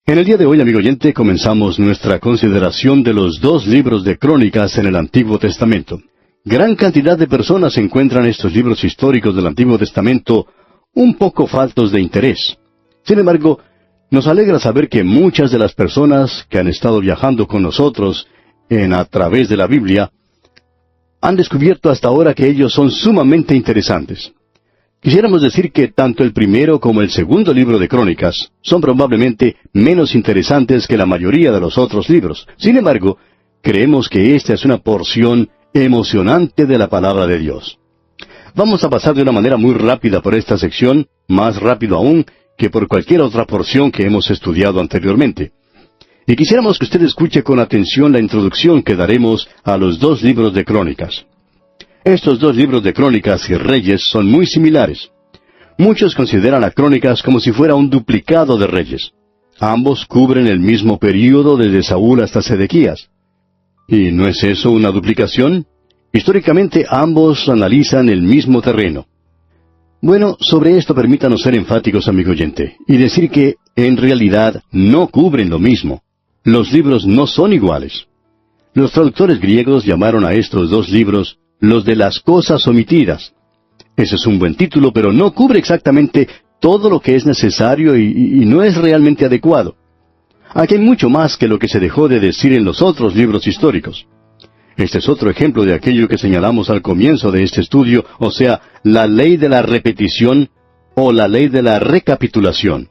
En el día de hoy, amigo oyente, comenzamos nuestra consideración de los dos libros de Crónicas en el Antiguo Testamento. Gran cantidad de personas encuentran estos libros históricos del Antiguo Testamento un poco faltos de interés. Sin embargo, nos alegra saber que muchas de las personas que han estado viajando con nosotros a través de la Biblia han descubierto hasta ahora que ellos son sumamente interesantes. Quisiéramos decir que tanto el primero como el segundo libro de Crónicas son probablemente menos interesantes que la mayoría de los otros libros. Sin embargo, creemos que esta es una porción emocionante de la palabra de Dios. Vamos a pasar de una manera muy rápida por esta sección, más rápido aún que por cualquier otra porción que hemos estudiado anteriormente. Y quisiéramos que usted escuche con atención la introducción que daremos a los dos libros de Crónicas. Estos dos libros de Crónicas y Reyes son muy similares. Muchos consideran a Crónicas como si fuera un duplicado de Reyes. Ambos cubren el mismo período desde Saúl hasta Sedequías. ¿Y no es eso una duplicación? Históricamente ambos analizan el mismo terreno. Bueno, sobre esto permítanos ser enfáticos, amigo oyente, y decir que, en realidad, no cubren lo mismo. Los libros no son iguales. Los traductores griegos llamaron a estos dos libros los de las cosas omitidas. Ese es un buen título, pero no cubre exactamente todo lo que es necesario y no es realmente adecuado. Aquí hay mucho más que lo que se dejó de decir en los otros libros históricos. Este es otro ejemplo de aquello que señalamos al comienzo de este estudio, o sea, la ley de la repetición o la ley de la recapitulación.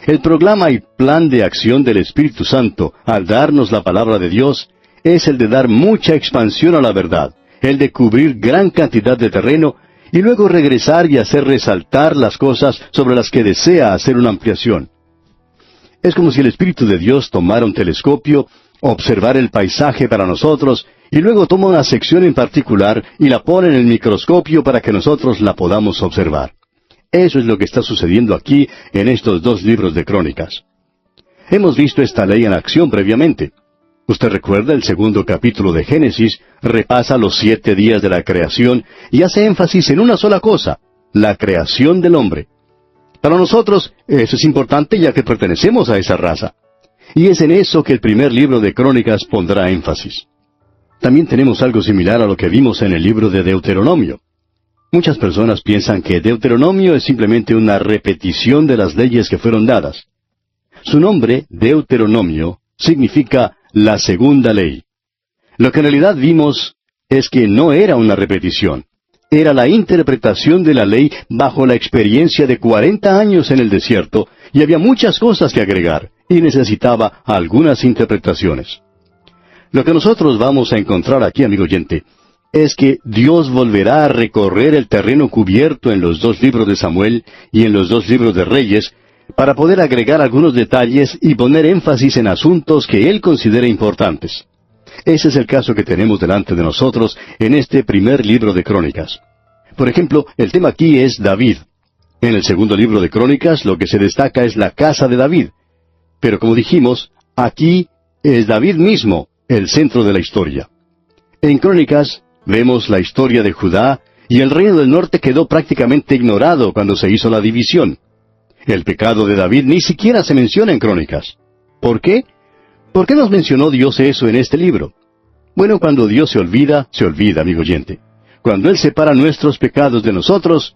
El programa y plan de acción del Espíritu Santo al darnos la palabra de Dios es el de dar mucha expansión a la verdad, el de cubrir gran cantidad de terreno y luego regresar y hacer resaltar las cosas sobre las que desea hacer una ampliación. Es como si el Espíritu de Dios tomara un telescopio, observara el paisaje para nosotros, y luego toma una sección en particular y la pone en el microscopio para que nosotros la podamos observar. Eso es lo que está sucediendo aquí en estos dos libros de Crónicas. Hemos visto esta ley en acción previamente. Usted recuerda el segundo capítulo de Génesis, repasa los 7 días de la creación y hace énfasis en una sola cosa, la creación del hombre. Para nosotros, eso es importante ya que pertenecemos a esa raza. Y es en eso que el primer libro de Crónicas pondrá énfasis. También tenemos algo similar a lo que vimos en el libro de Deuteronomio. Muchas personas piensan que Deuteronomio es simplemente una repetición de las leyes que fueron dadas. Su nombre, Deuteronomio, significa la segunda ley. Lo que en realidad vimos es que no era una repetición. Era la interpretación de la ley bajo la experiencia de 40 años en el desierto, y había muchas cosas que agregar, y necesitaba algunas interpretaciones. Lo que nosotros vamos a encontrar aquí, amigo oyente, es que Dios volverá a recorrer el terreno cubierto en los dos libros de Samuel y en los dos libros de Reyes, para poder agregar algunos detalles y poner énfasis en asuntos que Él considera importantes. Ese es el caso que tenemos delante de nosotros en este primer libro de Crónicas. Por ejemplo, el tema aquí es David. En el segundo libro de Crónicas lo que se destaca es la casa de David. Pero como dijimos, aquí es David mismo el centro de la historia. En Crónicas vemos la historia de Judá y el reino del norte quedó prácticamente ignorado cuando se hizo la división. El pecado de David ni siquiera se menciona en Crónicas. ¿Por qué? ¿Por qué nos mencionó Dios eso en este libro? Bueno, cuando Dios se olvida, amigo oyente. Cuando Él separa nuestros pecados de nosotros,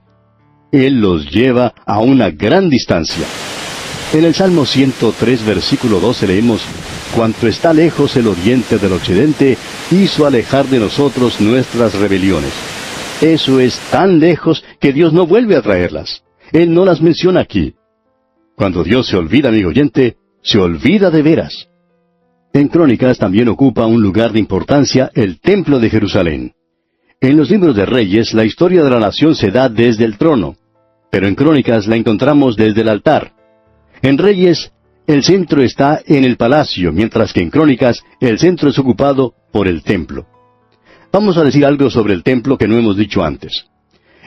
Él los lleva a una gran distancia. En el Salmo 103, versículo 12 leemos, «Cuanto está lejos el oriente del occidente, hizo alejar de nosotros nuestras rebeliones». Eso es tan lejos que Dios no vuelve a traerlas. Él no las menciona aquí. Cuando Dios se olvida, amigo oyente, se olvida de veras. En Crónicas también ocupa un lugar de importancia el Templo de Jerusalén. En los libros de Reyes, la historia de la nación se da desde el trono, pero en Crónicas la encontramos desde el altar. En Reyes, el centro está en el palacio, mientras que en Crónicas, el centro es ocupado por el templo. Vamos a decir algo sobre el templo que no hemos dicho antes.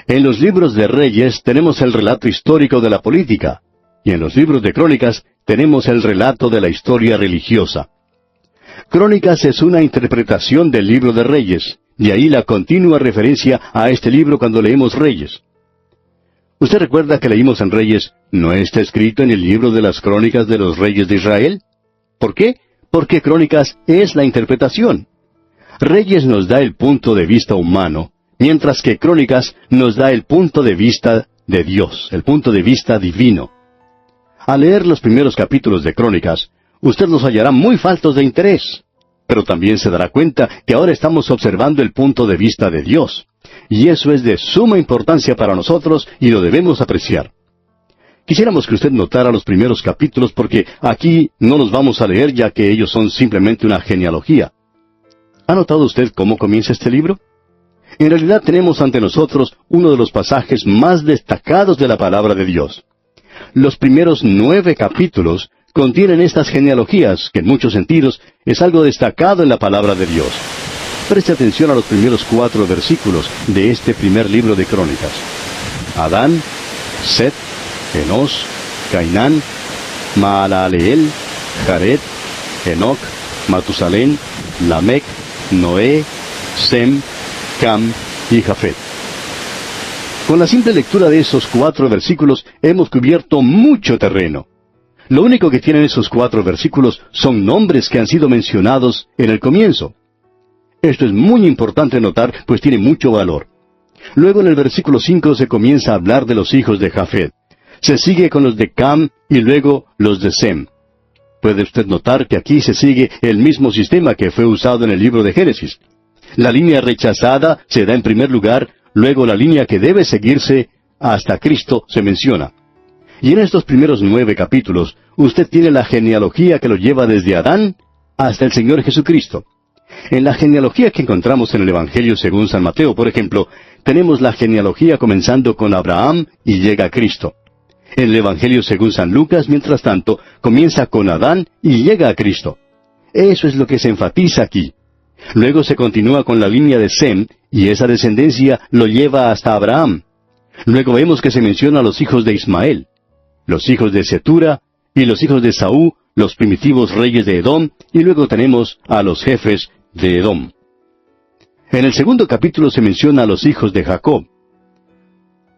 En los libros de Reyes tenemos el relato histórico de la política, y en los libros de Crónicas tenemos el relato de la historia religiosa. Crónicas es una interpretación del libro de Reyes, y ahí la continua referencia a este libro cuando leemos Reyes. ¿Usted recuerda que leímos en Reyes, ¿no está escrito en el libro de las crónicas de los reyes de Israel? ¿Por qué? Porque Crónicas es la interpretación. Reyes nos da el punto de vista humano, mientras que Crónicas nos da el punto de vista de Dios, el punto de vista divino. Al leer los primeros capítulos de Crónicas, usted los hallará muy faltos de interés, pero también se dará cuenta que ahora estamos observando el punto de vista de Dios, y eso es de suma importancia para nosotros y lo debemos apreciar. Quisiéramos que usted notara los primeros capítulos porque aquí no los vamos a leer ya que ellos son simplemente una genealogía. ¿Ha notado usted cómo comienza este libro? En realidad tenemos ante nosotros uno de los pasajes más destacados de la palabra de Dios. Los primeros 9 capítulos contienen estas genealogías, que en muchos sentidos es algo destacado en la palabra de Dios. Preste atención a los primeros 4 versículos de este primer libro de Crónicas. Adán, Set, Enos, Cainán, Maalaleel, Jared, Enoc, Matusalén, Lamec, Noé, Sem, Cam y Jafet. Con la simple lectura de esos 4 versículos hemos cubierto mucho terreno. Lo único que tienen esos 4 versículos son nombres que han sido mencionados en el comienzo. Esto es muy importante notar, pues tiene mucho valor. Luego en el versículo 5 se comienza a hablar de los hijos de Jafet. Se sigue con los de Cam y luego los de Sem. Puede usted notar que aquí se sigue el mismo sistema que fue usado en el libro de Génesis. La línea rechazada se da en primer lugar, luego la línea que debe seguirse hasta Cristo se menciona. Y en estos primeros 9 capítulos, usted tiene la genealogía que lo lleva desde Adán hasta el Señor Jesucristo. En la genealogía que encontramos en el Evangelio según San Mateo, por ejemplo, tenemos la genealogía comenzando con Abraham y llega a Cristo. En el Evangelio según San Lucas, mientras tanto, comienza con Adán y llega a Cristo. Eso es lo que se enfatiza aquí. Luego se continúa con la línea de Sem, y esa descendencia lo lleva hasta Abraham. Luego vemos que se menciona a los hijos de Ismael, los hijos de Setura, y los hijos de Saúl, los primitivos reyes de Edom, y luego tenemos a los jefes de Edom. En el segundo capítulo se menciona a los hijos de Jacob.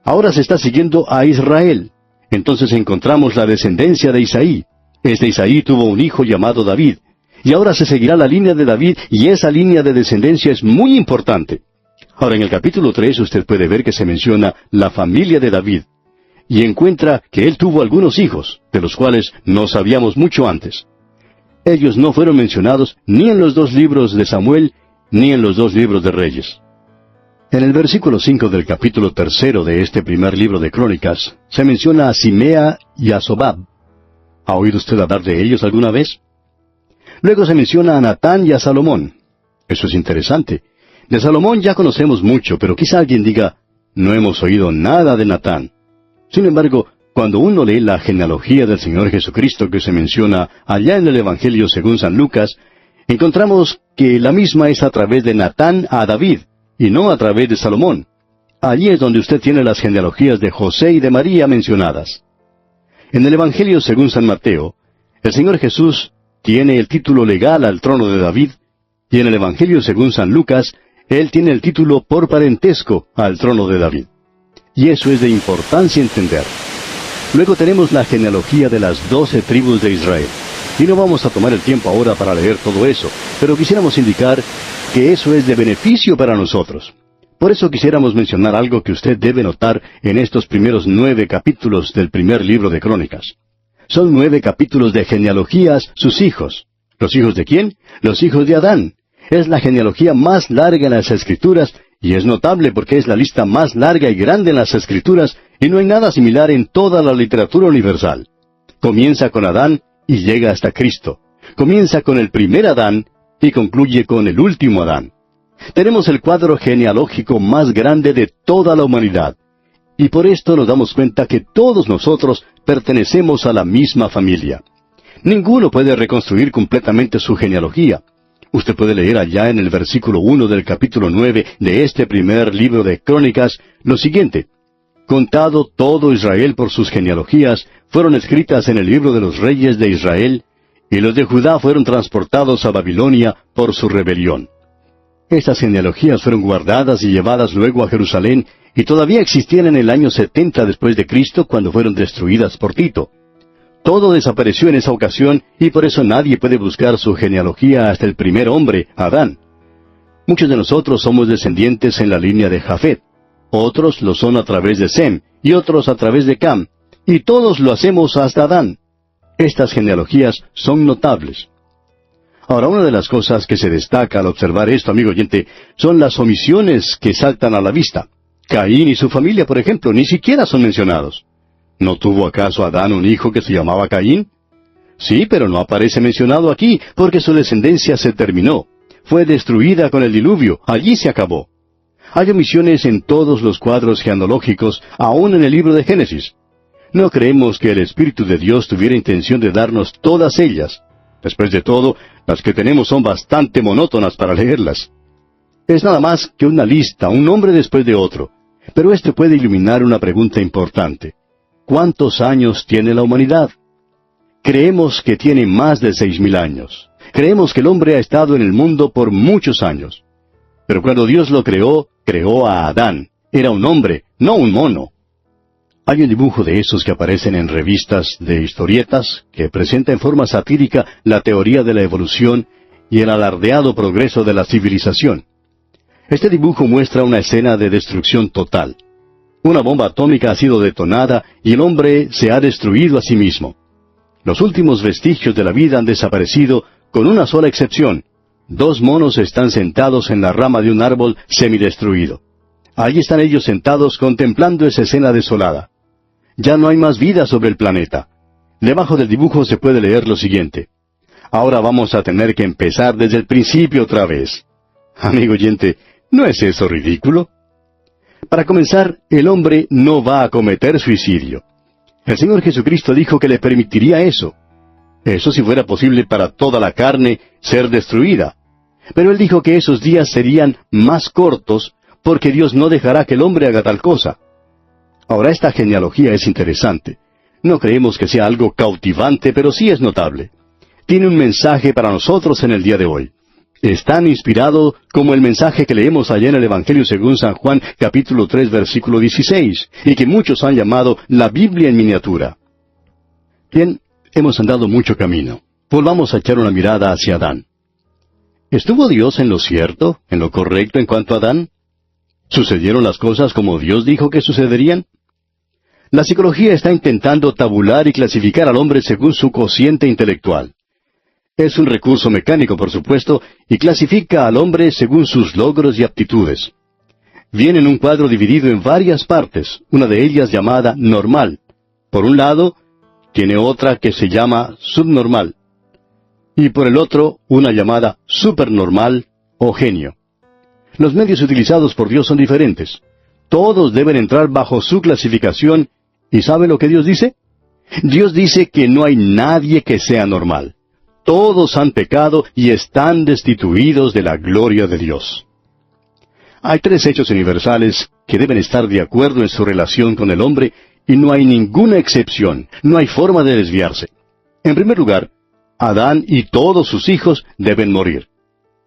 Ahora se está siguiendo a Israel. Entonces encontramos la descendencia de Isaí. Este Isaí tuvo un hijo llamado David. Y ahora se seguirá la línea de David, y esa línea de descendencia es muy importante. Ahora en el capítulo 3 usted puede ver que se menciona la familia de David. Y encuentra que él tuvo algunos hijos, de los cuales no sabíamos mucho antes. Ellos no fueron mencionados ni en los 2 libros de Samuel, ni en los 2 libros de Reyes. En el versículo 5 del capítulo 3 de este primer libro de Crónicas, se menciona a Simea y a Sobab. ¿Ha oído usted hablar de ellos alguna vez? Luego se menciona a Natán y a Salomón. Eso es interesante. De Salomón ya conocemos mucho, pero quizá alguien diga, no hemos oído nada de Natán. Sin embargo, cuando uno lee la genealogía del Señor Jesucristo que se menciona allá en el Evangelio según San Lucas, encontramos que la misma es a través de Natán a David, y no a través de Salomón. Allí es donde usted tiene las genealogías de José y de María mencionadas. En el Evangelio según San Mateo, el Señor Jesús tiene el título legal al trono de David, y en el Evangelio según San Lucas, Él tiene el título por parentesco al trono de David. Y eso es de importancia entender. Luego tenemos la genealogía de las 12 tribus de Israel. Y no vamos a tomar el tiempo ahora para leer todo eso, pero quisiéramos indicar que eso es de beneficio para nosotros. Por eso quisiéramos mencionar algo que usted debe notar en estos primeros 9 capítulos del primer libro de Crónicas. Son 9 capítulos de genealogías, sus hijos. ¿Los hijos de quién? Los hijos de Adán. Es la genealogía más larga en las Escrituras, y es notable porque es la lista más larga y grande en las Escrituras, y no hay nada similar en toda la literatura universal. Comienza con Adán y llega hasta Cristo. Comienza con el primer Adán y concluye con el último Adán. Tenemos el cuadro genealógico más grande de toda la humanidad. Y por esto nos damos cuenta que todos nosotros pertenecemos a la misma familia. Ninguno puede reconstruir completamente su genealogía. Usted puede leer allá en el versículo 1 del capítulo 9 de este primer libro de Crónicas lo siguiente: contado todo Israel por sus genealogías, fueron escritas en el libro de los reyes de Israel, y los de Judá fueron transportados a Babilonia por su rebelión. Estas genealogías fueron guardadas y llevadas luego a Jerusalén, y todavía existían en el año 70 después de Cristo, cuando fueron destruidas por Tito. Todo desapareció en esa ocasión, y por eso nadie puede buscar su genealogía hasta el primer hombre, Adán. Muchos de nosotros somos descendientes en la línea de Jafet. Otros lo son a través de Sem, y otros a través de Cam, y todos lo hacemos hasta Adán. Estas genealogías son notables. Ahora, una de las cosas que se destaca al observar esto, amigo oyente, son las omisiones que saltan a la vista. Caín y su familia, por ejemplo, ni siquiera son mencionados. ¿No tuvo acaso Adán un hijo que se llamaba Caín? Sí, pero no aparece mencionado aquí, porque su descendencia se terminó. Fue destruida con el diluvio, allí se acabó. Hay omisiones en todos los cuadros genealógicos, aún en el libro de Génesis. No creemos que el Espíritu de Dios tuviera intención de darnos todas ellas. Después de todo, las que tenemos son bastante monótonas para leerlas. Es nada más que una lista, un nombre después de otro. Pero esto puede iluminar una pregunta importante. ¿Cuántos años tiene la humanidad? Creemos que tiene más de 6,000 años. Creemos que el hombre ha estado en el mundo por muchos años. Pero cuando Dios lo creó, creó a Adán. Era un hombre, no un mono. Hay un dibujo de esos que aparecen en revistas de historietas que presenta en forma satírica la teoría de la evolución y el alardeado progreso de la civilización. Este dibujo muestra una escena de destrucción total. Una bomba atómica ha sido detonada y el hombre se ha destruido a sí mismo. Los últimos vestigios de la vida han desaparecido, con una sola excepción. 2 monos están sentados en la rama de un árbol semidestruido. Allí están ellos sentados contemplando esa escena desolada. Ya no hay más vida sobre el planeta. Debajo del dibujo se puede leer lo siguiente. Ahora vamos a tener que empezar desde el principio otra vez. Amigo oyente, ¿no es eso ridículo? Para comenzar, el hombre no va a cometer suicidio. El Señor Jesucristo dijo que le permitiría eso. Eso si fuera posible para toda la carne ser destruida. Pero Él dijo que esos días serían más cortos porque Dios no dejará que el hombre haga tal cosa. Ahora, esta genealogía es interesante. No creemos que sea algo cautivante, pero sí es notable. Tiene un mensaje para nosotros en el día de hoy. Es tan inspirado como el mensaje que leemos allá en el Evangelio según San Juan, capítulo 3, versículo 16, y que muchos han llamado la Biblia en miniatura. Bien, hemos andado mucho camino. Volvamos a echar una mirada hacia Adán. ¿Estuvo Dios en lo cierto, en lo correcto en cuanto a Adán? ¿Sucedieron las cosas como Dios dijo que sucederían? La psicología está intentando tabular y clasificar al hombre según su cociente intelectual. Es un recurso mecánico, por supuesto, y clasifica al hombre según sus logros y aptitudes. Viene en un cuadro dividido en varias partes, una de ellas llamada normal. Por un lado, tiene otra que se llama subnormal. Y por el otro, una llamada supernormal o genio. Los medios utilizados por Dios son diferentes. Todos deben entrar bajo su clasificación. ¿Y sabe lo que Dios dice? Dios dice que no hay nadie que sea normal. Todos han pecado y están destituidos de la gloria de Dios. Hay 3 hechos universales que deben estar de acuerdo en su relación con el hombre, y no hay ninguna excepción, no hay forma de desviarse. En primer lugar, Adán y todos sus hijos deben morir.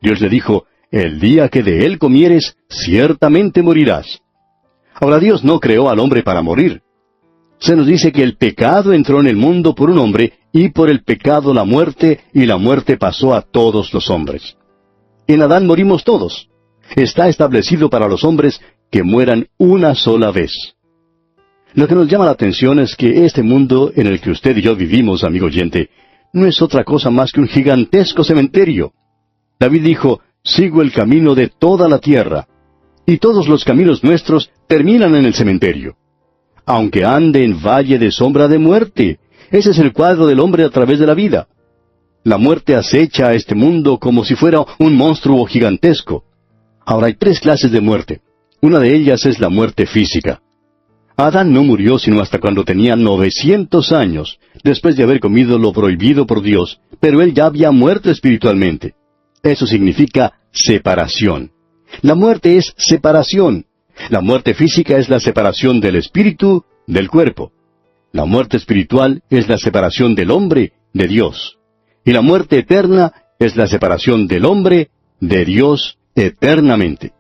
Dios le dijo, el día que de él comieres, ciertamente morirás. Ahora, Dios no creó al hombre para morir. Se nos dice que el pecado entró en el mundo por un hombre, y por el pecado la muerte, y la muerte pasó a todos los hombres. En Adán morimos todos. Está establecido para los hombres que mueran una sola vez. Lo que nos llama la atención es que este mundo en el que usted y yo vivimos, amigo oyente, no es otra cosa más que un gigantesco cementerio. David dijo, sigo el camino de toda la tierra, y todos los caminos nuestros terminan en el cementerio. Aunque ande en valle de sombra de muerte, ese es el cuadro del hombre a través de la vida. La muerte acecha a este mundo como si fuera un monstruo gigantesco. Ahora hay 3 clases de muerte. Una de ellas es la muerte física. Adán no murió sino hasta cuando tenía 900 años, después de haber comido lo prohibido por Dios, pero él ya había muerto espiritualmente. Eso significa separación. La muerte es separación. La muerte física es la separación del espíritu del cuerpo. La muerte espiritual es la separación del hombre de Dios. Y la muerte eterna es la separación del hombre de Dios eternamente.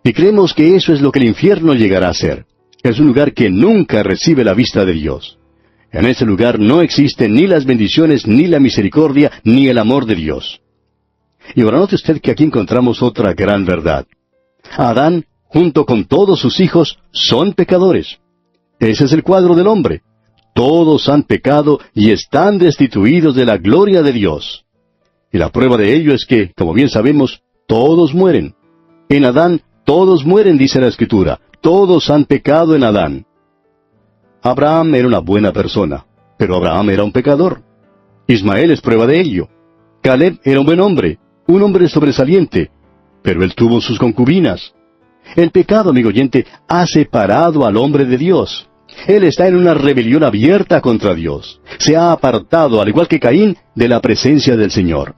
Y creemos que eso es lo que el infierno llegará a ser. Es un lugar que nunca recibe la vista de Dios. En ese lugar no existen ni las bendiciones, ni la misericordia, ni el amor de Dios. Y ahora note usted que aquí encontramos otra gran verdad. Adán, junto con todos sus hijos, son pecadores. Ese es el cuadro del hombre. Todos han pecado y están destituidos de la gloria de Dios. Y la prueba de ello es que, como bien sabemos, todos mueren. En Adán, todos mueren, dice la Escritura. Todos han pecado en Adán. Abraham era una buena persona, pero Abraham era un pecador. Ismael es prueba de ello. Caleb era un hombre sobresaliente, pero él tuvo sus concubinas. El pecado, amigo oyente, ha separado al hombre de Dios. Él está en una rebelión abierta contra Dios. Se ha apartado, al igual que Caín, de la presencia del Señor.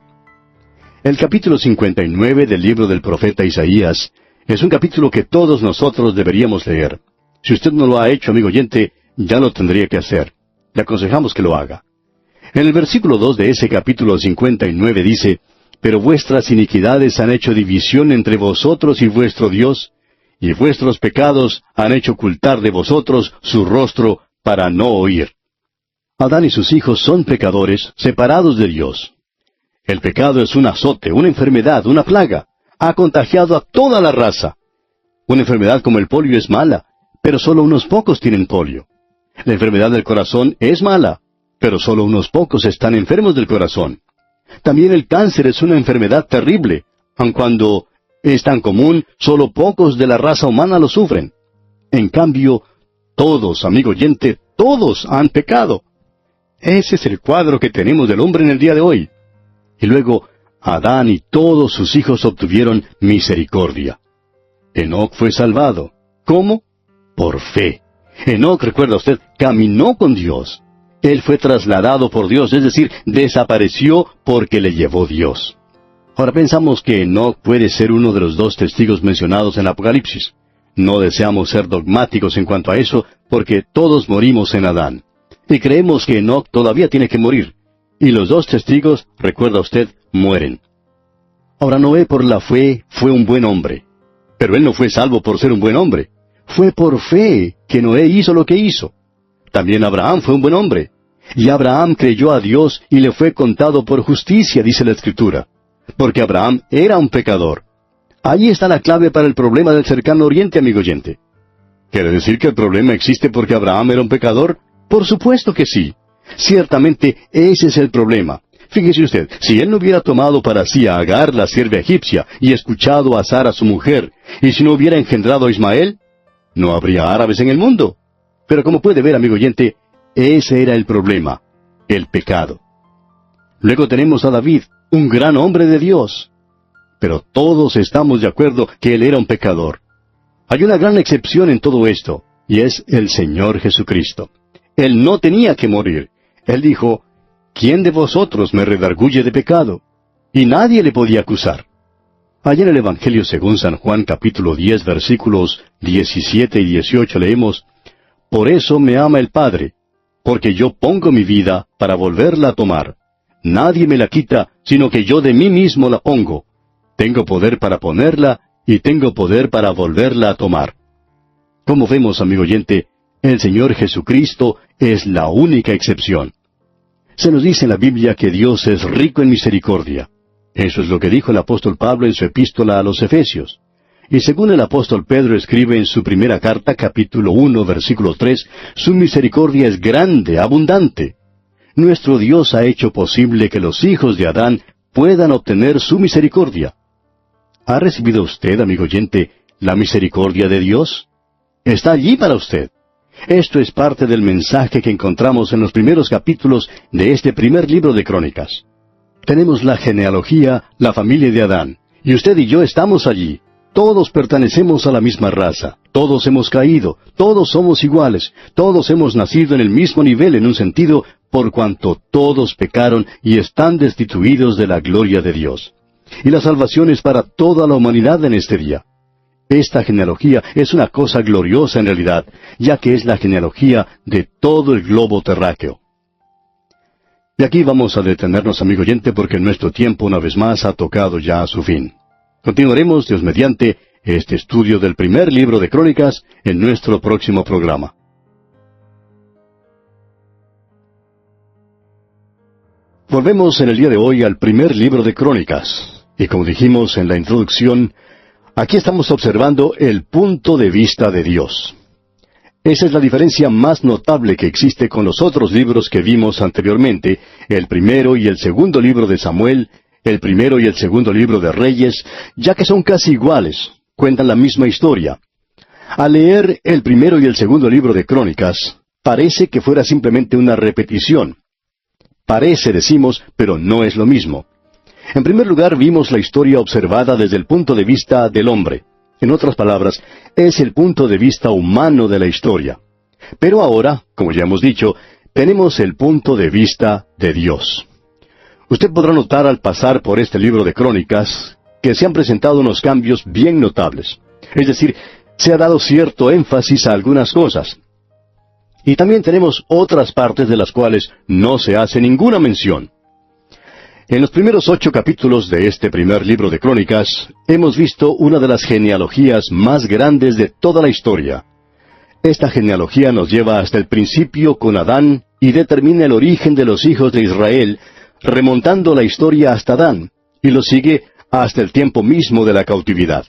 El capítulo 59 del libro del profeta Isaías es un capítulo que todos nosotros deberíamos leer. Si usted no lo ha hecho, amigo oyente, ya lo tendría que hacer. Le aconsejamos que lo haga. En el versículo 2 de ese capítulo 59 dice, «Pero vuestras iniquidades han hecho división entre vosotros y vuestro Dios, y vuestros pecados han hecho ocultar de vosotros su rostro para no oír». Adán y sus hijos son pecadores, separados de Dios. El pecado es un azote, una enfermedad, una plaga. Ha contagiado a toda la raza. Una enfermedad como el polio es mala, pero solo unos pocos tienen polio. La enfermedad del corazón es mala, pero solo unos pocos están enfermos del corazón. También el cáncer es una enfermedad terrible, aun cuando es tan común, solo pocos de la raza humana lo sufren. En cambio, todos, amigo oyente, todos han pecado. Ese es el cuadro que tenemos del hombre en el día de hoy. Y luego, Adán y todos sus hijos obtuvieron misericordia. Enoc fue salvado. ¿Cómo? Por fe. Enoc, recuerda usted, caminó con Dios. Él fue trasladado por Dios, es decir, desapareció porque le llevó Dios. Ahora pensamos que Enoc puede ser uno de los dos testigos mencionados en Apocalipsis. No deseamos ser dogmáticos en cuanto a eso, porque todos morimos en Adán. Y creemos que Enoc todavía tiene que morir. Y los dos testigos, recuerda usted, mueren. Ahora Noé por la fe fue un buen hombre. Pero él no fue salvo por ser un buen hombre. Fue por fe que Noé hizo lo que hizo. También Abraham fue un buen hombre. Y Abraham creyó a Dios y le fue contado por justicia, dice la Escritura. Porque Abraham era un pecador. Allí está la clave para el problema del cercano oriente, amigo oyente. ¿Quiere decir que el problema existe porque Abraham era un pecador? Por supuesto que sí. Ciertamente ese es el problema. Fíjese usted, si él no hubiera tomado para sí a Agar, la sierva egipcia, y escuchado a Sara, su mujer, y si no hubiera engendrado a Ismael, no habría árabes en el mundo. Pero como puede ver, amigo oyente, ese era el problema, el pecado. Luego tenemos a David, un gran hombre de Dios. Pero todos estamos de acuerdo que él era un pecador. Hay una gran excepción en todo esto, y es el Señor Jesucristo. Él no tenía que morir. Él dijo, ¿quién de vosotros me redarguye de pecado? Y nadie le podía acusar. Allá en el Evangelio según San Juan capítulo 10 versículos 17 y 18 leemos, «Por eso me ama el Padre, porque yo pongo mi vida para volverla a tomar. Nadie me la quita, sino que yo de mí mismo la pongo. Tengo poder para ponerla y tengo poder para volverla a tomar». Como vemos, amigo oyente, el Señor Jesucristo es la única excepción. Se nos dice en la Biblia que Dios es rico en misericordia. Eso es lo que dijo el apóstol Pablo en su epístola a los Efesios. Y según el apóstol Pedro escribe en su primera carta, capítulo 1, versículo 3, su misericordia es grande, abundante. Nuestro Dios ha hecho posible que los hijos de Adán puedan obtener su misericordia. ¿Ha recibido usted, amigo oyente, la misericordia de Dios? Está allí para usted. Esto es parte del mensaje que encontramos en los primeros capítulos de este primer libro de Crónicas. Tenemos la genealogía, la familia de Adán, y usted y yo estamos allí. Todos pertenecemos a la misma raza, todos hemos caído, todos somos iguales, todos hemos nacido en el mismo nivel en un sentido, por cuanto todos pecaron y están destituidos de la gloria de Dios. Y la salvación es para toda la humanidad en este día. Esta genealogía es una cosa gloriosa en realidad, ya que es la genealogía de todo el globo terráqueo. Y aquí vamos a detenernos, amigo oyente, porque nuestro tiempo una vez más ha tocado ya a su fin. Continuaremos, Dios mediante, este estudio del primer libro de Crónicas en nuestro próximo programa. Volvemos en el día de hoy al primer libro de Crónicas. Y como dijimos en la introducción, aquí estamos observando el punto de vista de Dios. Esa es la diferencia más notable que existe con los otros libros que vimos anteriormente, el primero y el segundo libro de Samuel, el primero y el segundo libro de Reyes, ya que son casi iguales, cuentan la misma historia. Al leer el primero y el segundo libro de Crónicas, parece que fuera simplemente una repetición. Parece, decimos, pero no es lo mismo. En primer lugar, vimos la historia observada desde el punto de vista del hombre. En otras palabras, es el punto de vista humano de la historia. Pero ahora, como ya hemos dicho, tenemos el punto de vista de Dios. Usted podrá notar al pasar por este libro de Crónicas que se han presentado unos cambios bien notables. Es decir, se ha dado cierto énfasis a algunas cosas. Y también tenemos otras partes de las cuales no se hace ninguna mención. En los primeros 8 capítulos de este primer libro de Crónicas, hemos visto una de las genealogías más grandes de toda la historia. Esta genealogía nos lleva hasta el principio con Adán y determina el origen de los hijos de Israel, remontando la historia hasta Adán, y lo sigue hasta el tiempo mismo de la cautividad.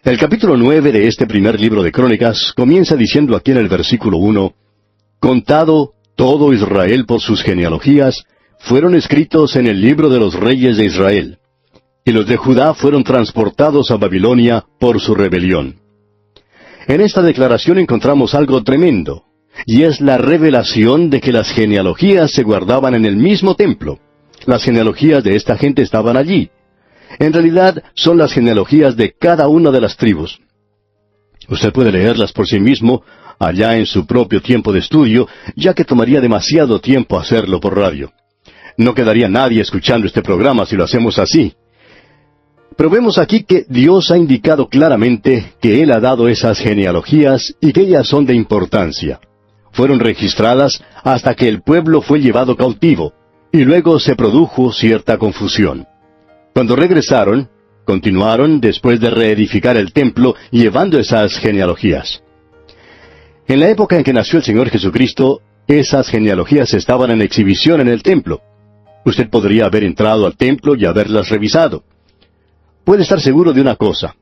El capítulo 9 de este primer libro de Crónicas comienza diciendo aquí en el versículo 1, «Contado todo Israel por sus genealogías, fueron escritos en el libro de los reyes de Israel. Y los de Judá fueron transportados a Babilonia por su rebelión». En esta declaración encontramos algo tremendo, y es la revelación de que las genealogías se guardaban en el mismo templo. Las genealogías de esta gente estaban allí. En realidad, son las genealogías de cada una de las tribus. Usted puede leerlas por sí mismo, allá en su propio tiempo de estudio, ya que tomaría demasiado tiempo hacerlo por radio. No quedaría nadie escuchando este programa si lo hacemos así. Pero vemos aquí que Dios ha indicado claramente que Él ha dado esas genealogías y que ellas son de importancia. Fueron registradas hasta que el pueblo fue llevado cautivo, y luego se produjo cierta confusión. Cuando regresaron, continuaron después de reedificar el templo llevando esas genealogías. En la época en que nació el Señor Jesucristo, esas genealogías estaban en exhibición en el templo. Usted podría haber entrado al templo y haberlas revisado. Puede estar seguro de una cosa.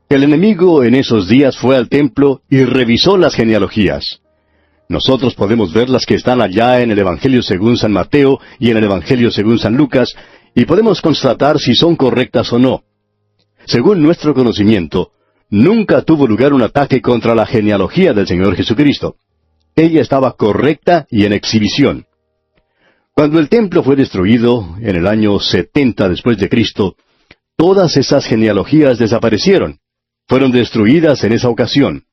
El enemigo en esos días fue al templo y revisó las genealogías. Nosotros podemos ver las que están allá en el Evangelio según San Mateo y en el Evangelio según San Lucas, y podemos constatar si son correctas o no. Según nuestro conocimiento, nunca tuvo lugar un ataque contra la genealogía del Señor Jesucristo. Ella estaba correcta y en exhibición. Cuando el templo fue destruido, en el año 70 después de Cristo, todas esas genealogías desaparecieron. Fueron destruidas en esa ocasión.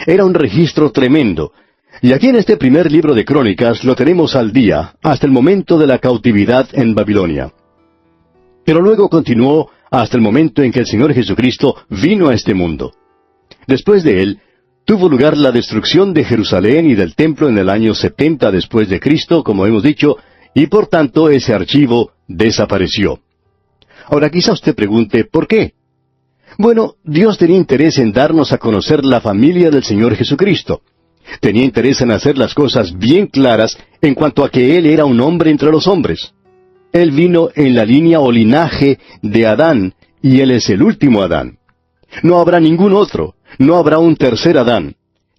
Era un registro tremendo. Y aquí en este primer libro de Crónicas lo tenemos al día, hasta el momento de la cautividad en Babilonia. Pero luego continuó hasta el momento en que el Señor Jesucristo vino a este mundo. Después de Él, tuvo lugar la destrucción de Jerusalén y del templo en el año 70 después de Cristo, como hemos dicho, y por tanto ese archivo desapareció. Ahora quizá usted pregunte, ¿por qué? Bueno, Dios tenía interés en darnos a conocer la familia del Señor Jesucristo. Tenía interés en hacer las cosas bien claras en cuanto a que Él era un hombre entre los hombres. Él vino en la línea o linaje de Adán, y Él es el último Adán. No habrá ningún otro, no habrá un tercer Adán.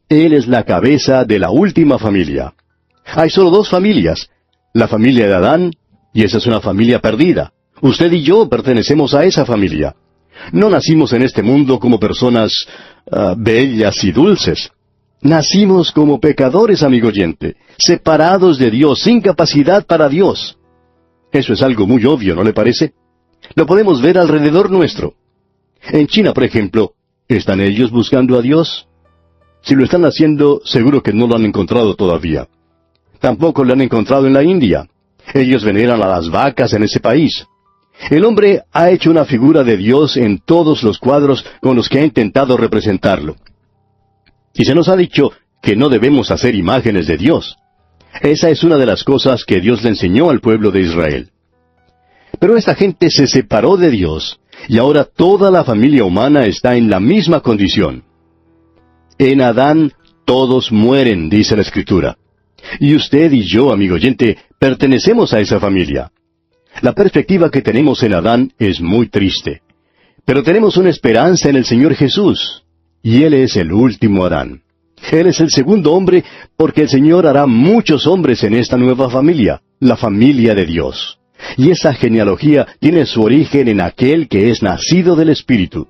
Él es la cabeza de la última familia. Hay solo 2 familias, la familia de Adán, y esa es una familia perdida. Usted y yo pertenecemos a esa familia. No nacimos en este mundo como personas bellas y dulces. Nacimos como pecadores, amigo oyente, separados de Dios, sin capacidad para Dios. Eso es algo muy obvio, ¿no le parece? Lo podemos ver alrededor nuestro. En China, por ejemplo, ¿están ellos buscando a Dios? Si lo están haciendo, seguro que no lo han encontrado todavía. Tampoco lo han encontrado en la India. Ellos veneran a las vacas en ese país. El hombre ha hecho una figura de Dios en todos los cuadros con los que ha intentado representarlo. Y se nos ha dicho que no debemos hacer imágenes de Dios. Esa es una de las cosas que Dios le enseñó al pueblo de Israel. Pero esta gente se separó de Dios Y ahora toda la familia humana está en la misma condición. En Adán todos mueren, dice la Escritura. Y usted y yo, amigo oyente, pertenecemos a esa familia. La perspectiva que tenemos en Adán es muy triste. Pero tenemos una esperanza en el Señor Jesús. Y Él es el último Adán. Él es el segundo hombre porque el Señor hará muchos hombres en esta nueva familia, la familia de Dios. Y esa genealogía tiene su origen en aquel que es nacido del Espíritu.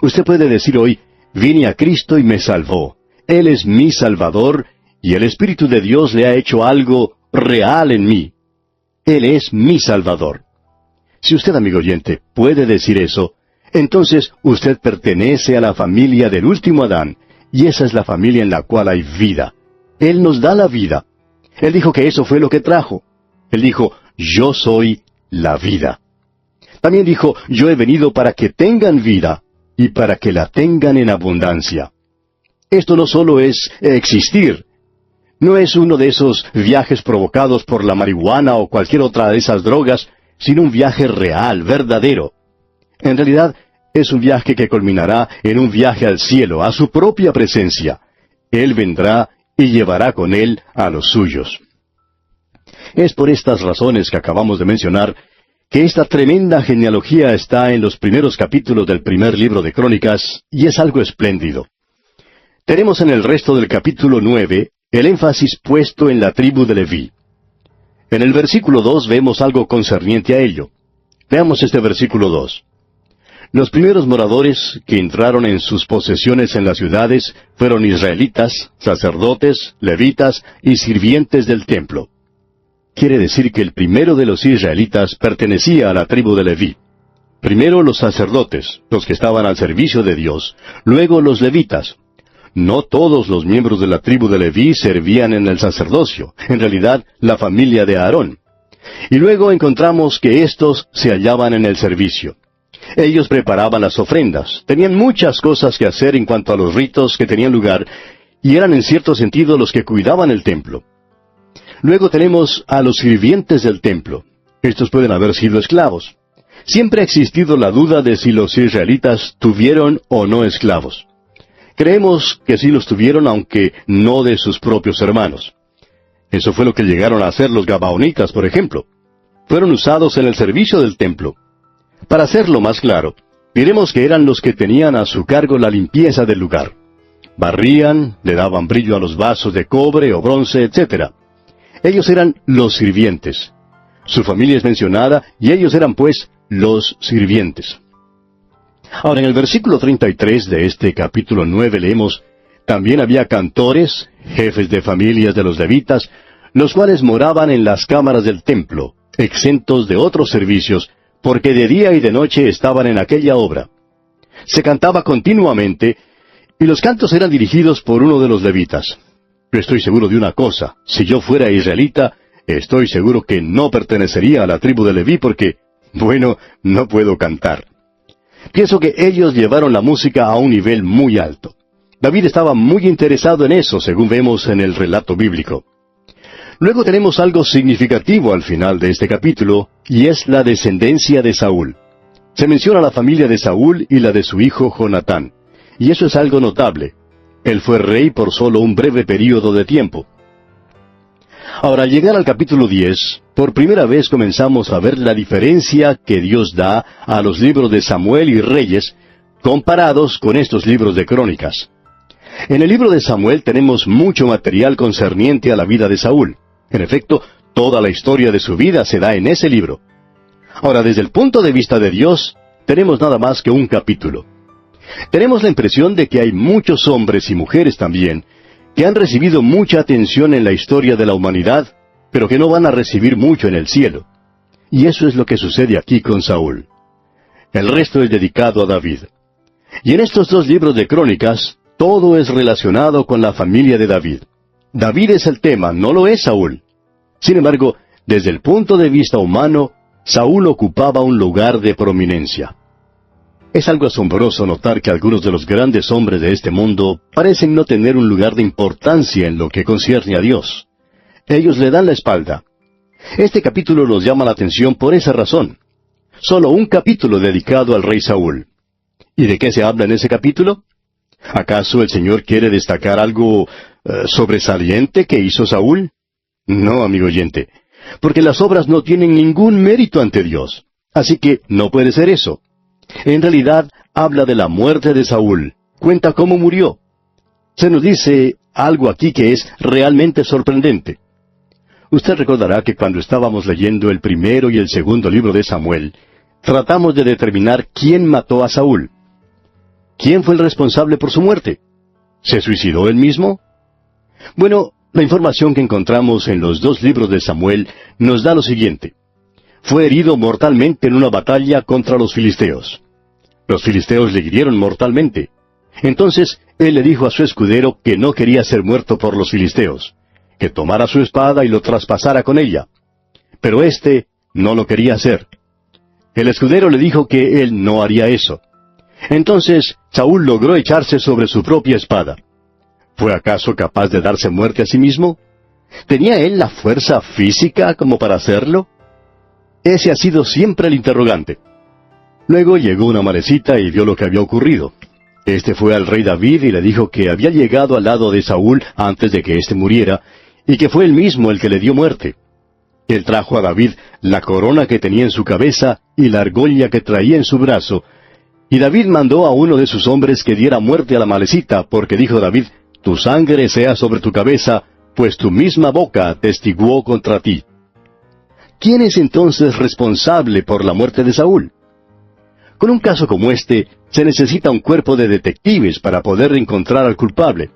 Usted puede decir hoy, vine a Cristo y me salvó. Él es mi Salvador y el Espíritu de Dios le ha hecho algo real en mí. Él es mi Salvador. Si usted, amigo oyente, puede decir eso, entonces usted pertenece a la familia del último Adán, y esa es la familia en la cual hay vida. Él nos da la vida. Él dijo que eso fue lo que trajo. Él dijo, yo soy la vida. También dijo, yo he venido para que tengan vida, y para que la tengan en abundancia. Esto no solo es existir. No es uno de esos viajes provocados por la marihuana o cualquier otra de esas drogas, sino un viaje real, verdadero. En realidad, es un viaje que culminará en un viaje al cielo, a su propia presencia. Él vendrá y llevará con Él a los suyos. Es por estas razones que acabamos de mencionar que esta tremenda genealogía está en los primeros capítulos del primer libro de Crónicas, y es algo espléndido. Tenemos en el resto del capítulo 9 el énfasis puesto en la tribu de Leví. En el versículo 2 vemos algo concerniente a ello. Veamos este versículo 2. Los primeros moradores que entraron en sus posesiones en las ciudades fueron israelitas, sacerdotes, levitas y sirvientes del templo. Quiere decir que el primero de los israelitas pertenecía a la tribu de Leví. Primero los sacerdotes, los que estaban al servicio de Dios, luego los levitas. No todos los miembros de la tribu de Leví servían en el sacerdocio, en realidad la familia de Aarón. Y luego encontramos que éstos se hallaban en el servicio. Ellos preparaban las ofrendas, tenían muchas cosas que hacer en cuanto a los ritos que tenían lugar, y eran en cierto sentido los que cuidaban el templo. Luego tenemos a los sirvientes del templo. Estos pueden haber sido esclavos. Siempre ha existido la duda de si los israelitas tuvieron o no esclavos. Creemos que sí los tuvieron, aunque no de sus propios hermanos. Eso fue lo que llegaron a hacer los gabaonitas, por ejemplo. Fueron usados en el servicio del templo. Para hacerlo más claro, diremos que eran los que tenían a su cargo la limpieza del lugar. Barrían, le daban brillo a los vasos de cobre o bronce, etc. Ellos eran los sirvientes. Su familia es mencionada, y ellos eran pues los sirvientes. Ahora, en el versículo 33 de este capítulo 9 leemos, también había cantores, jefes de familias de los levitas, los cuales moraban en las cámaras del templo, exentos de otros servicios, porque de día y de noche estaban en aquella obra. Se cantaba continuamente, y los cantos eran dirigidos por uno de los levitas. Yo estoy seguro de una cosa, si yo fuera israelita, estoy seguro que no pertenecería a la tribu de Leví porque, bueno, no puedo cantar. Pienso que ellos llevaron la música a un nivel muy alto. David estaba muy interesado en eso, según vemos en el relato bíblico. Luego tenemos algo significativo al final de este capítulo, y es la descendencia de Saúl. Se menciona la familia de Saúl y la de su hijo Jonatán, y eso es algo notable. Él fue rey por solo un breve período de tiempo. Ahora, al llegar al capítulo 10, por primera vez comenzamos a ver la diferencia que Dios da a los libros de Samuel y Reyes, comparados con estos libros de Crónicas. En el libro de Samuel tenemos mucho material concerniente a la vida de Saúl. En efecto, toda la historia de su vida se da en ese libro. Ahora, desde el punto de vista de Dios, tenemos nada más que un capítulo. Tenemos la impresión de que hay muchos hombres y mujeres también que han recibido mucha atención en la historia de la humanidad, pero que no van a recibir mucho en el cielo. Y eso es lo que sucede aquí con Saúl. El resto es dedicado a David. Y en estos dos libros de Crónicas, todo es relacionado con la familia de David. David es el tema, no lo es Saúl. Sin embargo, desde el punto de vista humano, Saúl ocupaba un lugar de prominencia. Es algo asombroso notar que algunos de los grandes hombres de este mundo parecen no tener un lugar de importancia en lo que concierne a Dios. Ellos le dan la espalda. Este capítulo nos llama la atención por esa razón. Solo un capítulo dedicado al rey Saúl. ¿Y de qué se habla en ese capítulo? ¿Acaso el Señor quiere destacar algo sobresaliente que hizo Saúl? No, amigo oyente, porque las obras no tienen ningún mérito ante Dios. Así que no puede ser eso. En realidad, habla de la muerte de Saúl. Cuenta cómo murió. Se nos dice algo aquí que es realmente sorprendente. Usted recordará que cuando estábamos leyendo el primero y el segundo libro de Samuel, tratamos de determinar quién mató a Saúl. ¿Quién fue el responsable por su muerte? ¿Se suicidó él mismo? Bueno, la información que encontramos en los dos libros de Samuel nos da lo siguiente. Fue herido mortalmente en una batalla contra los filisteos. Los filisteos le hirieron mortalmente. Entonces, él le dijo a su escudero que no quería ser muerto por los filisteos, que tomara su espada y lo traspasara con ella. Pero éste no lo quería hacer. El escudero le dijo que él no haría eso. Entonces, Saúl logró echarse sobre su propia espada. ¿Fue acaso capaz de darse muerte a sí mismo? ¿Tenía él la fuerza física como para hacerlo? Ese ha sido siempre el interrogante. Luego llegó una marecita y vio lo que había ocurrido. Este fue al rey David y le dijo que había llegado al lado de Saúl antes de que éste muriera, y que fue él mismo el que le dio muerte. Él trajo a David la corona que tenía en su cabeza y la argolla que traía en su brazo, y David mandó a uno de sus hombres que diera muerte a la malecita, porque dijo David, «Tu sangre sea sobre tu cabeza, pues tu misma boca testiguó contra ti». ¿Quién es entonces responsable por la muerte de Saúl? Con un caso como este, se necesita un cuerpo de detectives para poder encontrar al culpable.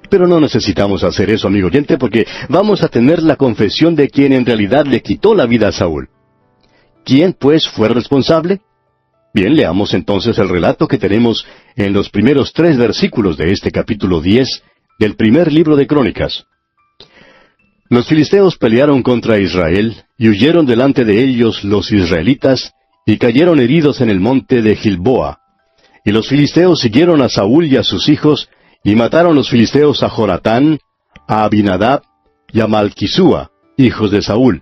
Pero no necesitamos hacer eso, amigo oyente, porque vamos a tener la confesión de quien en realidad le quitó la vida a Saúl. ¿Quién, pues, fue responsable? Bien, leamos entonces el relato que tenemos en los primeros 3 versículos de este capítulo 10 del primer libro de Crónicas. Los filisteos pelearon contra Israel, y huyeron delante de ellos los israelitas, y cayeron heridos en el monte de Gilboa. Y los filisteos siguieron a Saúl y a sus hijos, y mataron los filisteos a Jonatán, a Abinadab y a Malquisúa, hijos de Saúl.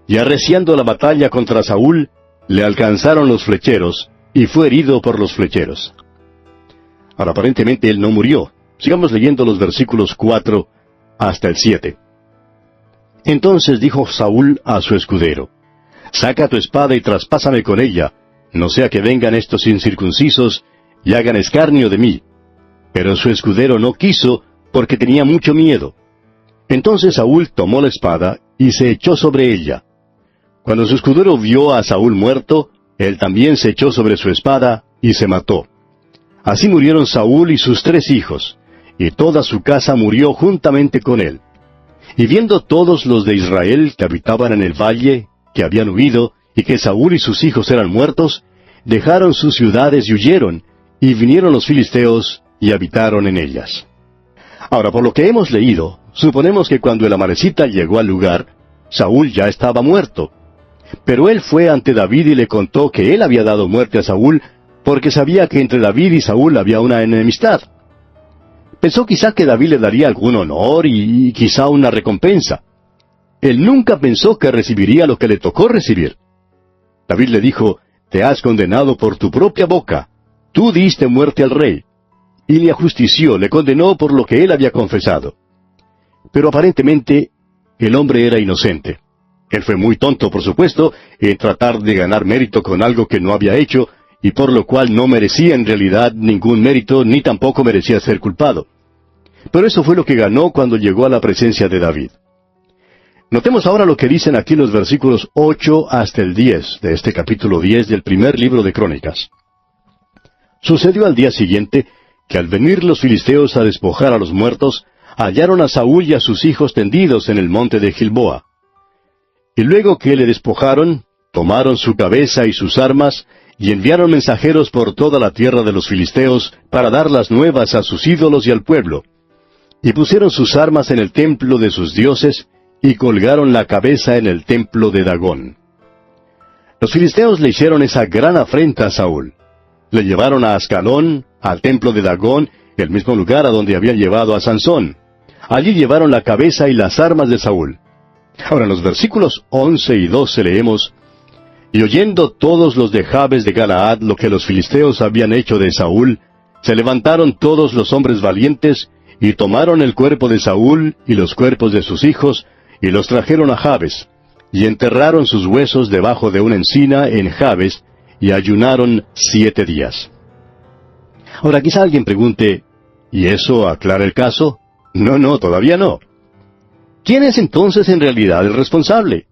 Y arreciando la batalla contra Saúl, le alcanzaron los flecheros, y fue herido por los flecheros. Ahora, aparentemente él no murió. Sigamos leyendo los versículos 4 hasta el 7. Entonces dijo Saúl a su escudero, «Saca tu espada y traspásame con ella, no sea que vengan estos incircuncisos y hagan escarnio de mí». Pero su escudero no quiso, porque tenía mucho miedo. Entonces Saúl tomó la espada y se echó sobre ella. Cuando su escudero vio a Saúl muerto, él también se echó sobre su espada y se mató. Así murieron Saúl y sus 3 hijos, y toda su casa murió juntamente con él. Y viendo todos los de Israel que habitaban en el valle, que habían huido, y que Saúl y sus hijos eran muertos, dejaron sus ciudades y huyeron, y vinieron los filisteos y habitaron en ellas. Ahora, por lo que hemos leído, suponemos que cuando el amalecita llegó al lugar, Saúl ya estaba muerto. Pero él fue ante David y le contó que él había dado muerte a Saúl, porque sabía que entre David y Saúl había una enemistad. Pensó quizá que David le daría algún honor y quizá una recompensa. Él nunca pensó que recibiría lo que le tocó recibir. David le dijo, «Te has condenado por tu propia boca. Tú diste muerte al rey». Y le ajustició, le condenó por lo que él había confesado. Pero aparentemente, el hombre era inocente. Él fue muy tonto, por supuesto, en tratar de ganar mérito con algo que no había hecho, y por lo cual no merecía en realidad ningún mérito, ni tampoco merecía ser culpado. Pero eso fue lo que ganó cuando llegó a la presencia de David. Notemos ahora lo que dicen aquí los versículos 8 hasta el 10 de este capítulo 10 del primer libro de Crónicas. Sucedió al día siguiente que al venir los filisteos a despojar a los muertos, hallaron a Saúl y a sus hijos tendidos en el monte de Gilboa. Y luego que le despojaron, tomaron su cabeza y sus armas, y enviaron mensajeros por toda la tierra de los filisteos para dar las nuevas a sus ídolos y al pueblo. Y pusieron sus armas en el templo de sus dioses, y colgaron la cabeza en el templo de Dagón. Los filisteos le hicieron esa gran afrenta a Saúl. Le llevaron a Ascalón, al templo de Dagón, el mismo lugar a donde habían llevado a Sansón. Allí llevaron la cabeza y las armas de Saúl. Ahora en los versículos 11 y 12 leemos, Y oyendo todos los de Jabes de Galaad lo que los filisteos habían hecho de Saúl, se levantaron todos los hombres valientes, y tomaron el cuerpo de Saúl y los cuerpos de sus hijos, y los trajeron a Jabes, y enterraron sus huesos debajo de una encina en Jabes, y ayunaron 7 días. Ahora quizá alguien pregunte, ¿y eso aclara el caso? No, todavía no. ¿Quién es entonces en realidad el responsable?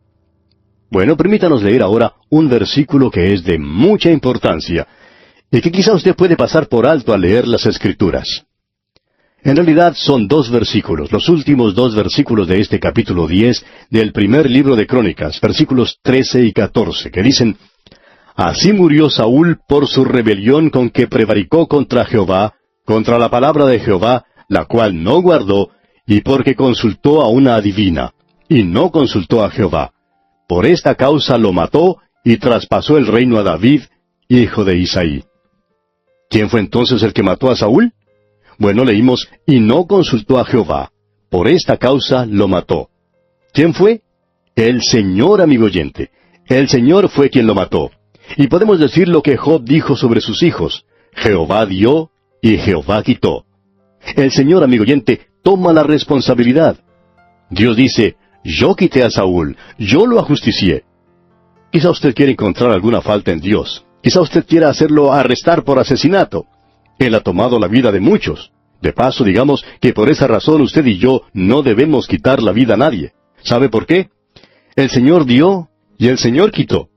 Bueno, permítanos leer ahora un versículo que es de mucha importancia, y que quizá usted puede pasar por alto al leer las Escrituras. En realidad son 2 versículos, los últimos 2 versículos de este capítulo 10 del primer libro de Crónicas, versículos 13 y 14, que dicen, Así murió Saúl por su rebelión con que prevaricó contra Jehová, contra la palabra de Jehová, la cual no guardó, y porque consultó a una adivina, y no consultó a Jehová. Por esta causa lo mató, y traspasó el reino a David, hijo de Isaí. ¿Quién fue entonces el que mató a Saúl? Bueno, leímos, y no consultó a Jehová. Por esta causa lo mató. ¿Quién fue? El Señor, amigo oyente. El Señor fue quien lo mató. Y podemos decir lo que Job dijo sobre sus hijos. Jehová dio, y Jehová quitó. El Señor, amigo oyente, toma la responsabilidad. Dios dice, yo quité a Saúl, yo lo ajusticié. Quizá usted quiera encontrar alguna falta en Dios. Quizá usted quiera hacerlo arrestar por asesinato. Él ha tomado la vida de muchos. De paso, digamos que por esa razón usted y yo no debemos quitar la vida a nadie. ¿Sabe por qué? El Señor dio y el Señor quitó.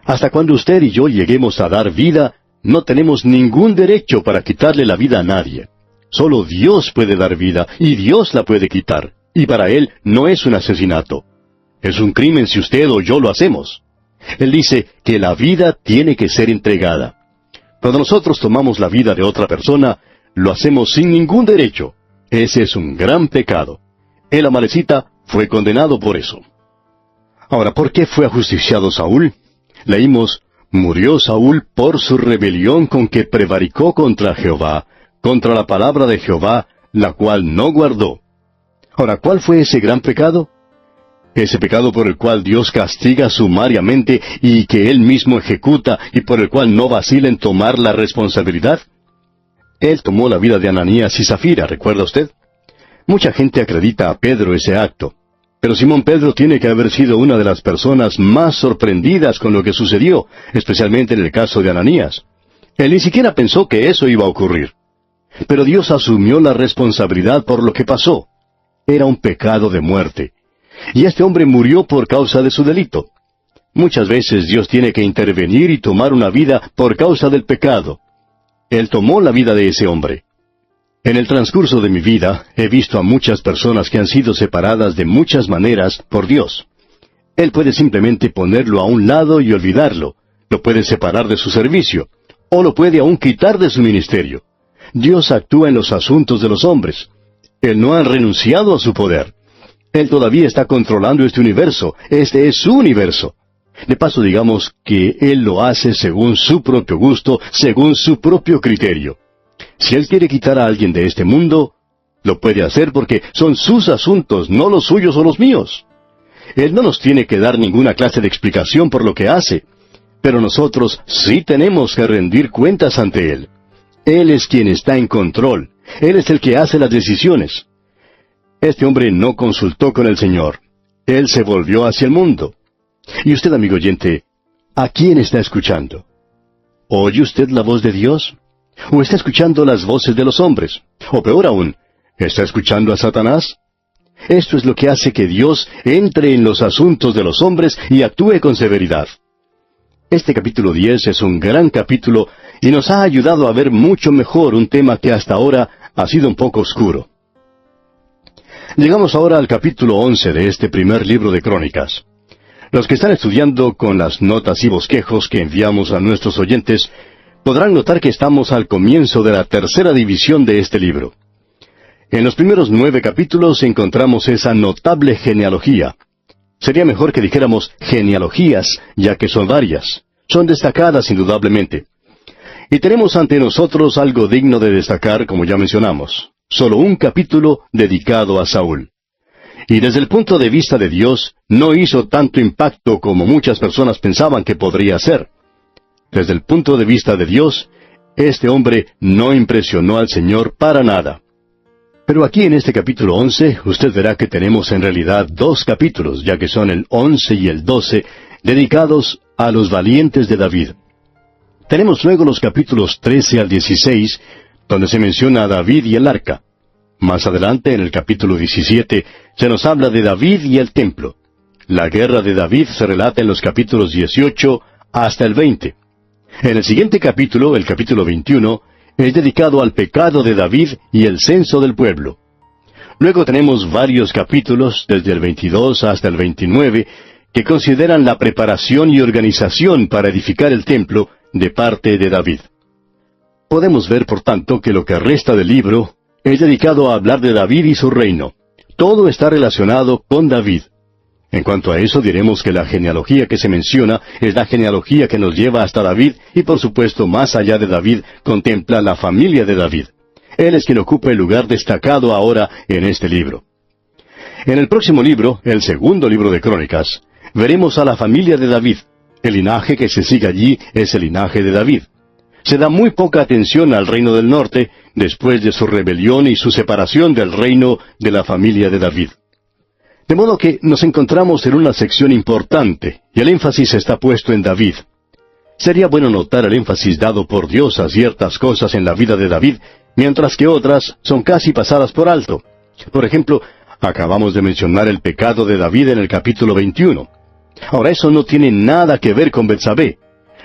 Hasta cuando usted y yo lleguemos a dar vida, no tenemos ningún derecho para quitarle la vida a nadie. Solo Dios puede dar vida y Dios la puede quitar. Y para Él no es un asesinato. Es un crimen si usted o yo lo hacemos. Él dice que la vida tiene que ser entregada. Cuando nosotros tomamos la vida de otra persona, lo hacemos sin ningún derecho. Ese es un gran pecado. El amalecita fue condenado por eso. Ahora, ¿por qué fue ajusticiado Saúl? Leímos, murió Saúl por su rebelión con que prevaricó contra Jehová, contra la palabra de Jehová, la cual no guardó. Ahora, ¿cuál fue ese gran pecado? Ese pecado por el cual Dios castiga sumariamente y que Él mismo ejecuta y por el cual no vacila en tomar la responsabilidad. Él tomó la vida de Ananías y Zafira, ¿recuerda usted? Mucha gente acredita a Pedro ese acto, pero Simón Pedro tiene que haber sido una de las personas más sorprendidas con lo que sucedió, especialmente en el caso de Ananías. Él ni siquiera pensó que eso iba a ocurrir. Pero Dios asumió la responsabilidad por lo que pasó. Era un pecado de muerte. Y este hombre murió por causa de su delito. Muchas veces Dios tiene que intervenir y tomar una vida por causa del pecado. Él tomó la vida de ese hombre. En el transcurso de mi vida he visto a muchas personas que han sido separadas de muchas maneras por Dios. Él puede simplemente ponerlo a un lado y olvidarlo. Lo puede separar de su servicio. O lo puede aún quitar de su ministerio. Dios actúa en los asuntos de los hombres. Él no ha renunciado a su poder. Él todavía está controlando este universo. Este es su universo. De paso, digamos que Él lo hace según su propio gusto, según su propio criterio. Si Él quiere quitar a alguien de este mundo, lo puede hacer porque son sus asuntos, no los suyos o los míos. Él no nos tiene que dar ninguna clase de explicación por lo que hace, pero nosotros sí tenemos que rendir cuentas ante Él. Él es quien está en control. Él es el que hace las decisiones. Este hombre no consultó con el Señor. Él se volvió hacia el mundo. Y usted, amigo oyente, ¿a quién está escuchando? ¿Oye usted la voz de Dios? ¿O está escuchando las voces de los hombres? O peor aún, ¿está escuchando a Satanás? Esto es lo que hace que Dios entre en los asuntos de los hombres y actúe con severidad. Este capítulo 10 es un gran capítulo y nos ha ayudado a ver mucho mejor un tema que hasta ahora ha sido un poco oscuro. Llegamos ahora al capítulo 11 de este primer libro de Crónicas. Los que están estudiando con las notas y bosquejos que enviamos a nuestros oyentes podrán notar que estamos al comienzo de la tercera división de este libro. En los primeros 9 capítulos encontramos esa notable genealogía. Sería mejor que dijéramos genealogías, ya que son varias. Son destacadas indudablemente. Y tenemos ante nosotros algo digno de destacar, como ya mencionamos. Solo un capítulo dedicado a Saúl. Y desde el punto de vista de Dios, no hizo tanto impacto como muchas personas pensaban que podría hacer. Desde el punto de vista de Dios, este hombre no impresionó al Señor para nada. Pero aquí en este capítulo 11, usted verá que tenemos en realidad dos capítulos, ya que son el 11 y el 12, dedicados a los valientes de David. Tenemos luego los capítulos 13 al 16, donde se menciona a David y el arca. Más adelante, en el capítulo 17, se nos habla de David y el templo. La guerra de David se relata en los capítulos 18 hasta el 20. En el siguiente capítulo, el capítulo 21, es dedicado al pecado de David y el censo del pueblo. Luego tenemos varios capítulos, desde el 22 hasta el 29, que consideran la preparación y organización para edificar el templo de parte de David. Podemos ver, por tanto, que lo que resta del libro es dedicado a hablar de David y su reino. Todo está relacionado con David. En cuanto a eso, diremos que la genealogía que se menciona es la genealogía que nos lleva hasta David y, por supuesto, más allá de David, contempla la familia de David. Él es quien ocupa el lugar destacado ahora en este libro. En el próximo libro, el segundo libro de Crónicas, veremos a la familia de David. El linaje que se sigue allí es el linaje de David. Se da muy poca atención al reino del norte después de su rebelión y su separación del reino de la familia de David. De modo que nos encontramos en una sección importante, y el énfasis está puesto en David. Sería bueno notar el énfasis dado por Dios a ciertas cosas en la vida de David, mientras que otras son casi pasadas por alto. Por ejemplo, acabamos de mencionar el pecado de David en el capítulo 21. Ahora, eso no tiene nada que ver con Betsabé.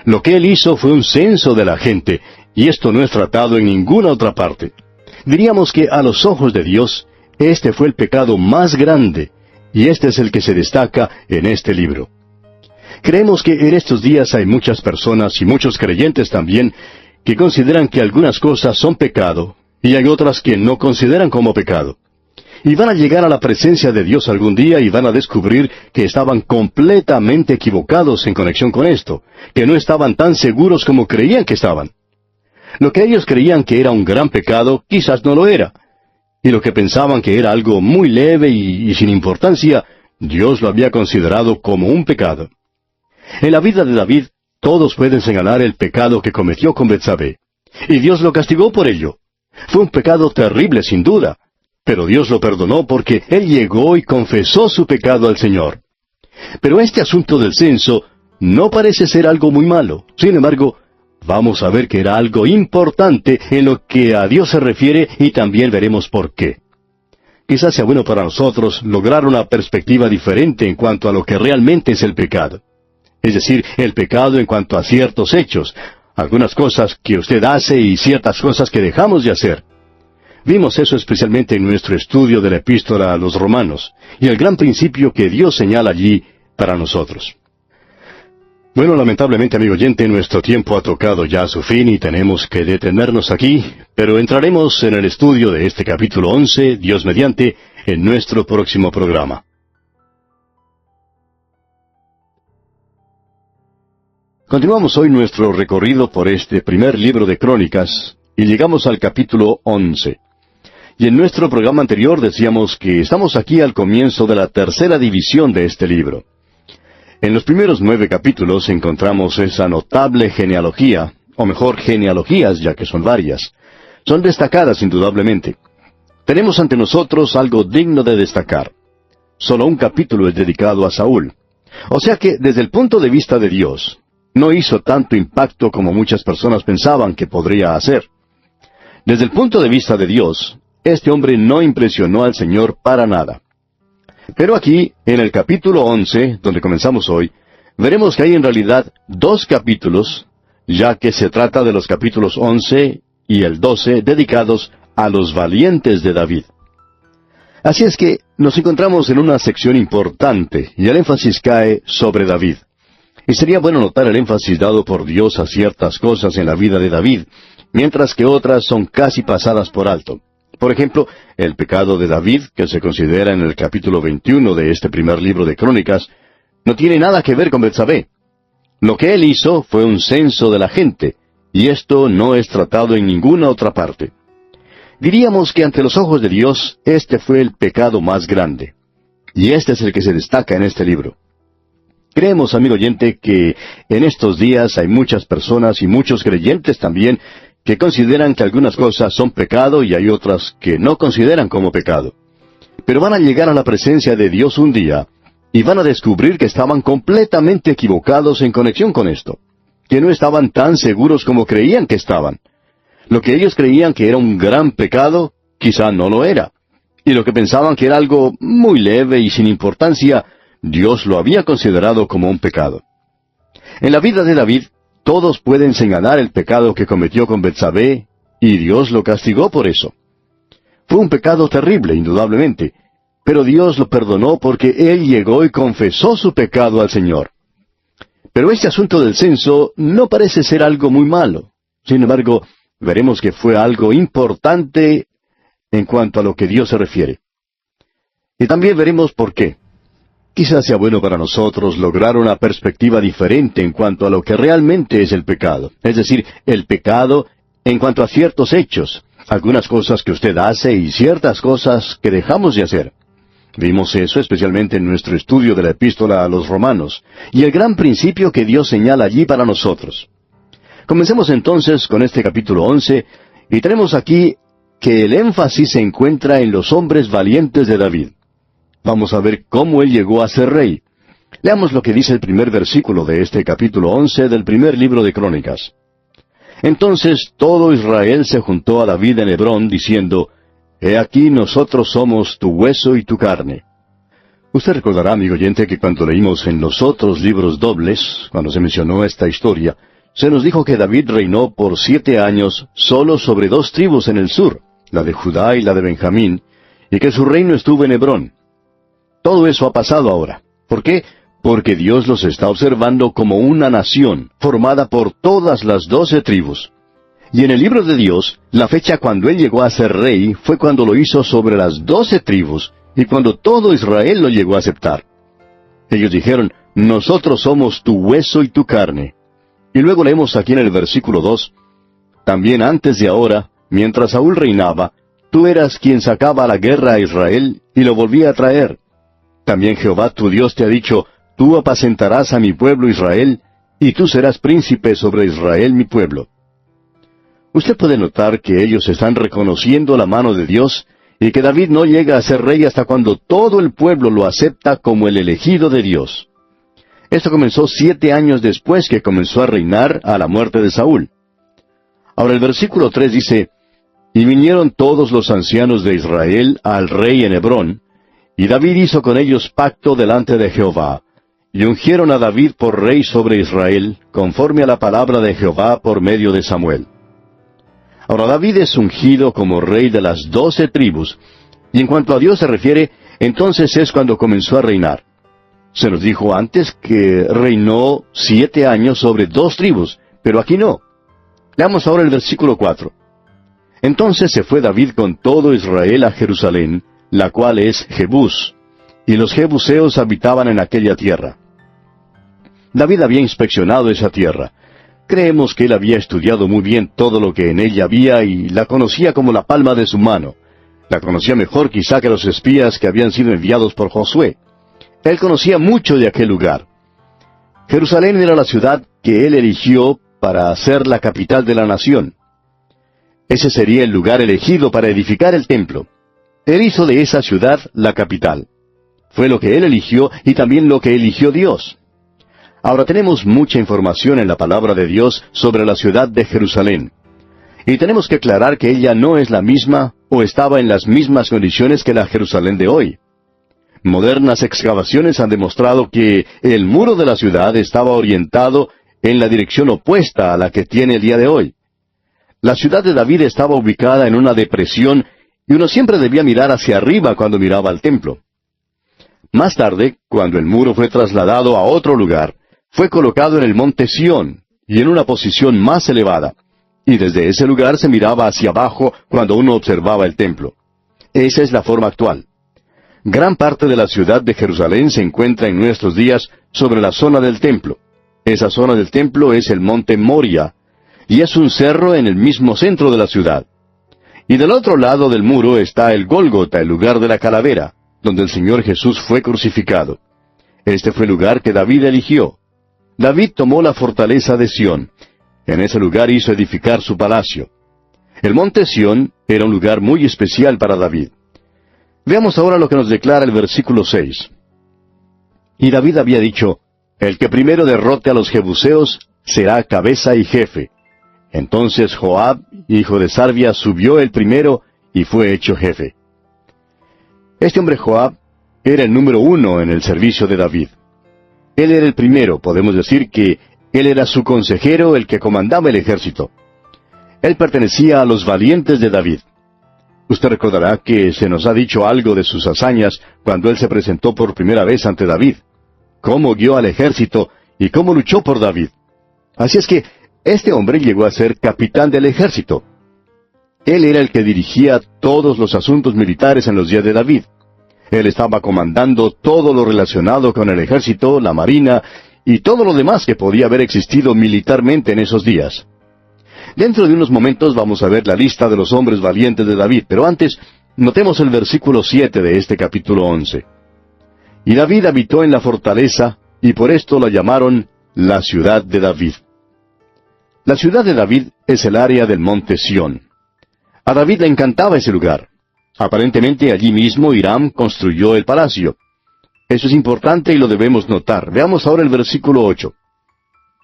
Lo que él hizo fue un censo de la gente, y esto no es tratado en ninguna otra parte. Diríamos que a los ojos de Dios, este fue el pecado más grande, y este es el que se destaca en este libro. Creemos que en estos días hay muchas personas, y muchos creyentes también, que consideran que algunas cosas son pecado, y hay otras que no consideran como pecado. Y van a llegar a la presencia de Dios algún día y van a descubrir que estaban completamente equivocados en conexión con esto, que no estaban tan seguros como creían que estaban. Lo que ellos creían que era un gran pecado, quizás no lo era. Y lo que pensaban que era algo muy leve y sin importancia, Dios lo había considerado como un pecado. En la vida de David, todos pueden señalar el pecado que cometió con Betsabé. Y Dios lo castigó por ello. Fue un pecado terrible, sin duda. Pero Dios lo perdonó porque él llegó y confesó su pecado al Señor. Pero este asunto del censo no parece ser algo muy malo. Sin embargo, vamos a ver que era algo importante en lo que a Dios se refiere y también veremos por qué. Quizás sea bueno para nosotros lograr una perspectiva diferente en cuanto a lo que realmente es el pecado. Es decir, el pecado en cuanto a ciertos hechos, algunas cosas que usted hace y ciertas cosas que dejamos de hacer. Vimos eso especialmente en nuestro estudio de la epístola a los Romanos, y el gran principio que Dios señala allí para nosotros. Bueno, lamentablemente, amigo oyente, nuestro tiempo ha tocado ya a su fin y tenemos que detenernos aquí, pero entraremos en el estudio de este capítulo 11, Dios mediante, en nuestro próximo programa. Continuamos hoy nuestro recorrido por este primer libro de Crónicas, y llegamos al capítulo 11. Y en nuestro programa anterior decíamos que estamos aquí al comienzo de la tercera división de este libro. En los primeros 9 capítulos encontramos esa notable genealogía, o mejor, genealogías, ya que son varias. Son destacadas indudablemente. Tenemos ante nosotros algo digno de destacar. Solo un capítulo es dedicado a Saúl. O sea que, desde el punto de vista de Dios, no hizo tanto impacto como muchas personas pensaban que podría hacer. Desde el punto de vista de Dios, este hombre no impresionó al Señor para nada. Pero aquí, en el capítulo 11, donde comenzamos hoy, veremos que hay en realidad 2 capítulos, ya que se trata de los capítulos 11 y el 12 dedicados a los valientes de David. Así es que nos encontramos en una sección importante, y el énfasis cae sobre David. Y sería bueno notar el énfasis dado por Dios a ciertas cosas en la vida de David, mientras que otras son casi pasadas por alto. Por ejemplo, el pecado de David, que se considera en el capítulo 21 de este primer libro de Crónicas, no tiene nada que ver con Betsabé. Lo que él hizo fue un censo de la gente, y esto no es tratado en ninguna otra parte. Diríamos que ante los ojos de Dios, este fue el pecado más grande. Y este es el que se destaca en este libro. Creemos, amigo oyente, que en estos días hay muchas personas y muchos creyentes también que consideran que algunas cosas son pecado y hay otras que no consideran como pecado. Pero van a llegar a la presencia de Dios un día y van a descubrir que estaban completamente equivocados en conexión con esto, que no estaban tan seguros como creían que estaban. Lo que ellos creían que era un gran pecado, quizá no lo era. Y lo que pensaban que era algo muy leve y sin importancia, Dios lo había considerado como un pecado. En la vida de David, todos pueden señalar el pecado que cometió con Betsabé, y Dios lo castigó por eso. Fue un pecado terrible, indudablemente, pero Dios lo perdonó porque él llegó y confesó su pecado al Señor. Pero este asunto del censo no parece ser algo muy malo. Sin embargo, veremos que fue algo importante en cuanto a lo que Dios se refiere. Y también veremos por qué. Quizás sea bueno para nosotros lograr una perspectiva diferente en cuanto a lo que realmente es el pecado. Es decir, el pecado en cuanto a ciertos hechos, algunas cosas que usted hace y ciertas cosas que dejamos de hacer. Vimos eso especialmente en nuestro estudio de la epístola a los Romanos, y el gran principio que Dios señala allí para nosotros. Comencemos entonces con este capítulo 11, y tenemos aquí que el énfasis se encuentra en los hombres valientes de David. Vamos a ver cómo él llegó a ser rey. Leamos lo que dice el primer versículo de este capítulo 11 del primer libro de Crónicas. Entonces todo Israel se juntó a David en Hebrón, diciendo, He aquí nosotros somos tu hueso y tu carne. Usted recordará, amigo oyente, que cuando leímos en los otros libros dobles, cuando se mencionó esta historia, se nos dijo que David reinó por 7 años solo sobre 2 tribus en el sur, la de Judá y la de Benjamín, y que su reino estuvo en Hebrón. Todo eso ha pasado ahora. ¿Por qué? Porque Dios los está observando como una nación, formada por todas las 12 tribus. Y en el libro de Dios, la fecha cuando Él llegó a ser rey fue cuando lo hizo sobre las 12 tribus, y cuando todo Israel lo llegó a aceptar. Ellos dijeron, Nosotros somos tu hueso y tu carne. Y luego leemos aquí en el versículo 2, También antes de ahora, mientras Saúl reinaba, tú eras quien sacaba a la guerra a Israel y lo volvía a traer. También Jehová tu Dios te ha dicho, Tú apacentarás a mi pueblo Israel, y tú serás príncipe sobre Israel mi pueblo. Usted puede notar que ellos están reconociendo la mano de Dios, y que David no llega a ser rey hasta cuando todo el pueblo lo acepta como el elegido de Dios. Esto comenzó 7 años después que comenzó a reinar a la muerte de Saúl. Ahora el versículo 3 dice, Y vinieron todos los ancianos de Israel al rey en Hebrón, y David hizo con ellos pacto delante de Jehová, y ungieron a David por rey sobre Israel, conforme a la palabra de Jehová por medio de Samuel. Ahora David es ungido como rey de las 12 tribus, y en cuanto a Dios se refiere, entonces es cuando comenzó a reinar. Se nos dijo antes que reinó 7 años sobre 2 tribus, pero aquí no. Leamos ahora el versículo 4. Entonces se fue David con todo Israel a Jerusalén, la cual es Jebús, y los jebuseos habitaban en aquella tierra. David había inspeccionado esa tierra. Creemos que él había estudiado muy bien todo lo que en ella había y la conocía como la palma de su mano. La conocía mejor quizá que los espías que habían sido enviados por Josué. Él conocía mucho de aquel lugar. Jerusalén era la ciudad que él eligió para ser la capital de la nación. Ese sería el lugar elegido para edificar el templo. Él hizo de esa ciudad la capital. Fue lo que él eligió y también lo que eligió Dios. Ahora tenemos mucha información en la palabra de Dios sobre la ciudad de Jerusalén. Y tenemos que aclarar que ella no es la misma o estaba en las mismas condiciones que la Jerusalén de hoy. Modernas excavaciones han demostrado que el muro de la ciudad estaba orientado en la dirección opuesta a la que tiene el día de hoy. La ciudad de David estaba ubicada en una depresión y uno siempre debía mirar hacia arriba cuando miraba al templo. Más tarde, cuando el muro fue trasladado a otro lugar, fue colocado en el monte Sión y en una posición más elevada, y desde ese lugar se miraba hacia abajo cuando uno observaba el templo. Esa es la forma actual. Gran parte de la ciudad de Jerusalén se encuentra en nuestros días sobre la zona del templo. Esa zona del templo es el monte Moria, y es un cerro en el mismo centro de la ciudad. Y del otro lado del muro está el Gólgota, el lugar de la calavera. donde el Señor Jesús fue crucificado. Este fue el lugar que David eligió. David tomó la fortaleza de Sión. En ese lugar hizo edificar su palacio. El monte Sión era un lugar muy especial para David. Veamos ahora lo que nos declara el versículo 6. Y David había dicho, el que primero derrote a los jebuseos será cabeza y jefe. Entonces Joab, hijo de Sarvia, subió el primero y fue hecho jefe. Este hombre Joab era el número 1 en el servicio de David. Él era el primero, podemos decir que él era su consejero, el que comandaba el ejército. Él pertenecía a los valientes de David. Usted recordará que se nos ha dicho algo de sus hazañas cuando él se presentó por primera vez ante David. Cómo guió al ejército y cómo luchó por David. Así es que este hombre llegó a ser capitán del ejército. Él era el que dirigía todos los asuntos militares en los días de David. Él estaba comandando todo lo relacionado con el ejército, la marina y todo lo demás que podía haber existido militarmente en esos días. Dentro de unos momentos vamos a ver la lista de los hombres valientes de David, pero antes notemos el versículo 7 de este capítulo 11. Y David habitó en la fortaleza, y por esto la llamaron la ciudad de David. La ciudad de David es el área del monte Sión. A David le encantaba ese lugar. Aparentemente allí mismo Hiram construyó el palacio. Eso es importante y lo debemos notar. Veamos ahora el versículo 8.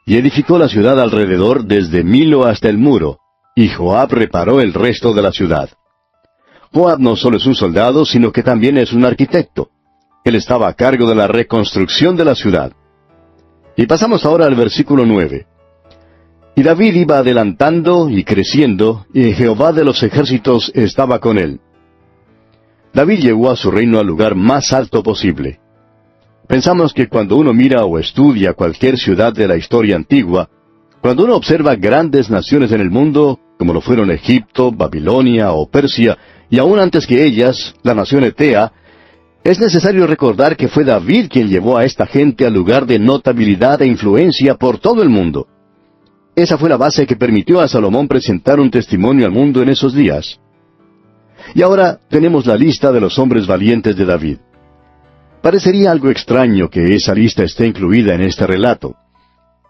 Y edificó la ciudad alrededor desde Milo hasta el muro, y Joab reparó el resto de la ciudad. Joab no solo es un soldado, sino que también es un arquitecto. Él estaba a cargo de la reconstrucción de la ciudad. Y pasamos ahora al versículo 9. Y David iba adelantando y creciendo, y Jehová de los ejércitos estaba con él. David llegó a su reino al lugar más alto posible. Pensamos que cuando uno mira o estudia cualquier ciudad de la historia antigua, cuando uno observa grandes naciones en el mundo, como lo fueron Egipto, Babilonia o Persia, y aún antes que ellas, la nación Etea, es necesario recordar que fue David quien llevó a esta gente al lugar de notabilidad e influencia por todo el mundo. Esa fue la base que permitió a Salomón presentar un testimonio al mundo en esos días. Y ahora tenemos la lista de los hombres valientes de David. Parecería algo extraño que esa lista esté incluida en este relato.